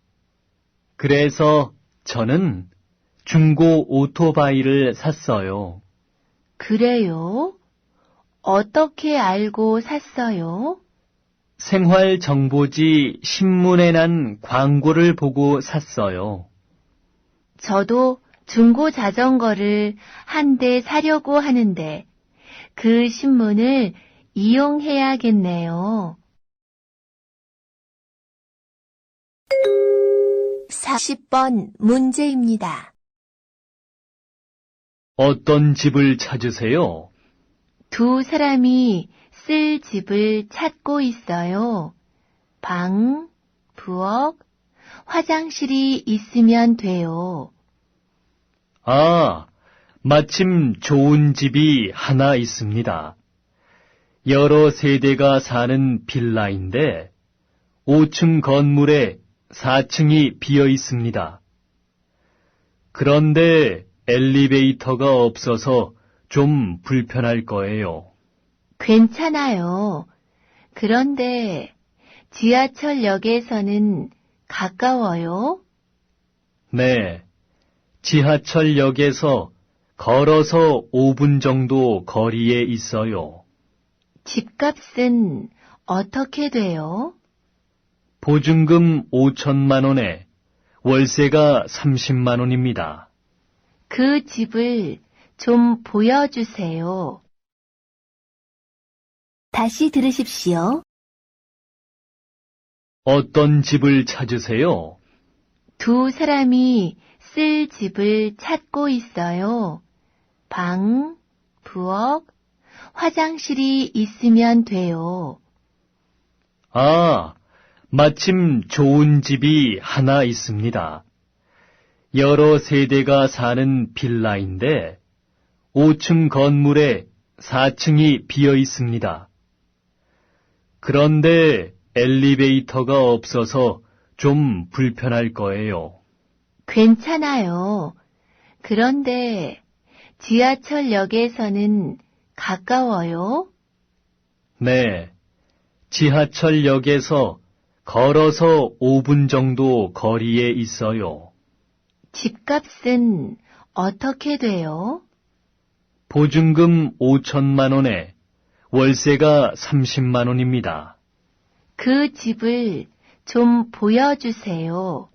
그래서 저는 중고 오토바이를 샀어요. 그래요? 어떻게 알고 샀어요? 생활정보지 신문에 난 광고를 보고 샀어요. 저도 중고 자전거를 한 대 사려고 하는데 그 신문을 이용해야겠네요. 40번 문제입니다. 어떤 집을 찾으세요? 두 사람이 쓸 집을 찾고 있어요. 방, 부엌, 화장실이 있으면 돼요. 아, 마침 좋은 집이 하나 있습니다. 여러 세대가 사는 빌라인데 5층 건물에 4층이 비어 있습니다. 그런데 엘리베이터가 없어서 좀 불편할 거예요. 괜찮아요. 그런데 지하철역에서는 가까워요? 네, 지하철역에서 걸어서 5분 정도 거리에 있어요. 집값은 어떻게 돼요? 보증금 5천만 원에 월세가 30만 원입니다. 그 집을 좀 보여주세요. 다시 들으십시오. 어떤 집을 찾으세요? 두 사람이 쓸 집을 찾고 있어요. 방, 부엌, 화장실이 있으면 돼요. 아, 마침 좋은 집이 하나 있습니다. 여러 세대가 사는 빌라인데 5층 건물에 4층이 비어 있습니다. 그런데 엘리베이터가 없어서 좀 불편할 거예요. 괜찮아요. 그런데 지하철역에서는 가까워요? 네, 지하철역에서 걸어서 5분 정도 거리에 있어요. 집값은 어떻게 돼요? 보증금 5천만 원에 월세가 30만 원입니다. 그 집을 좀 보여주세요.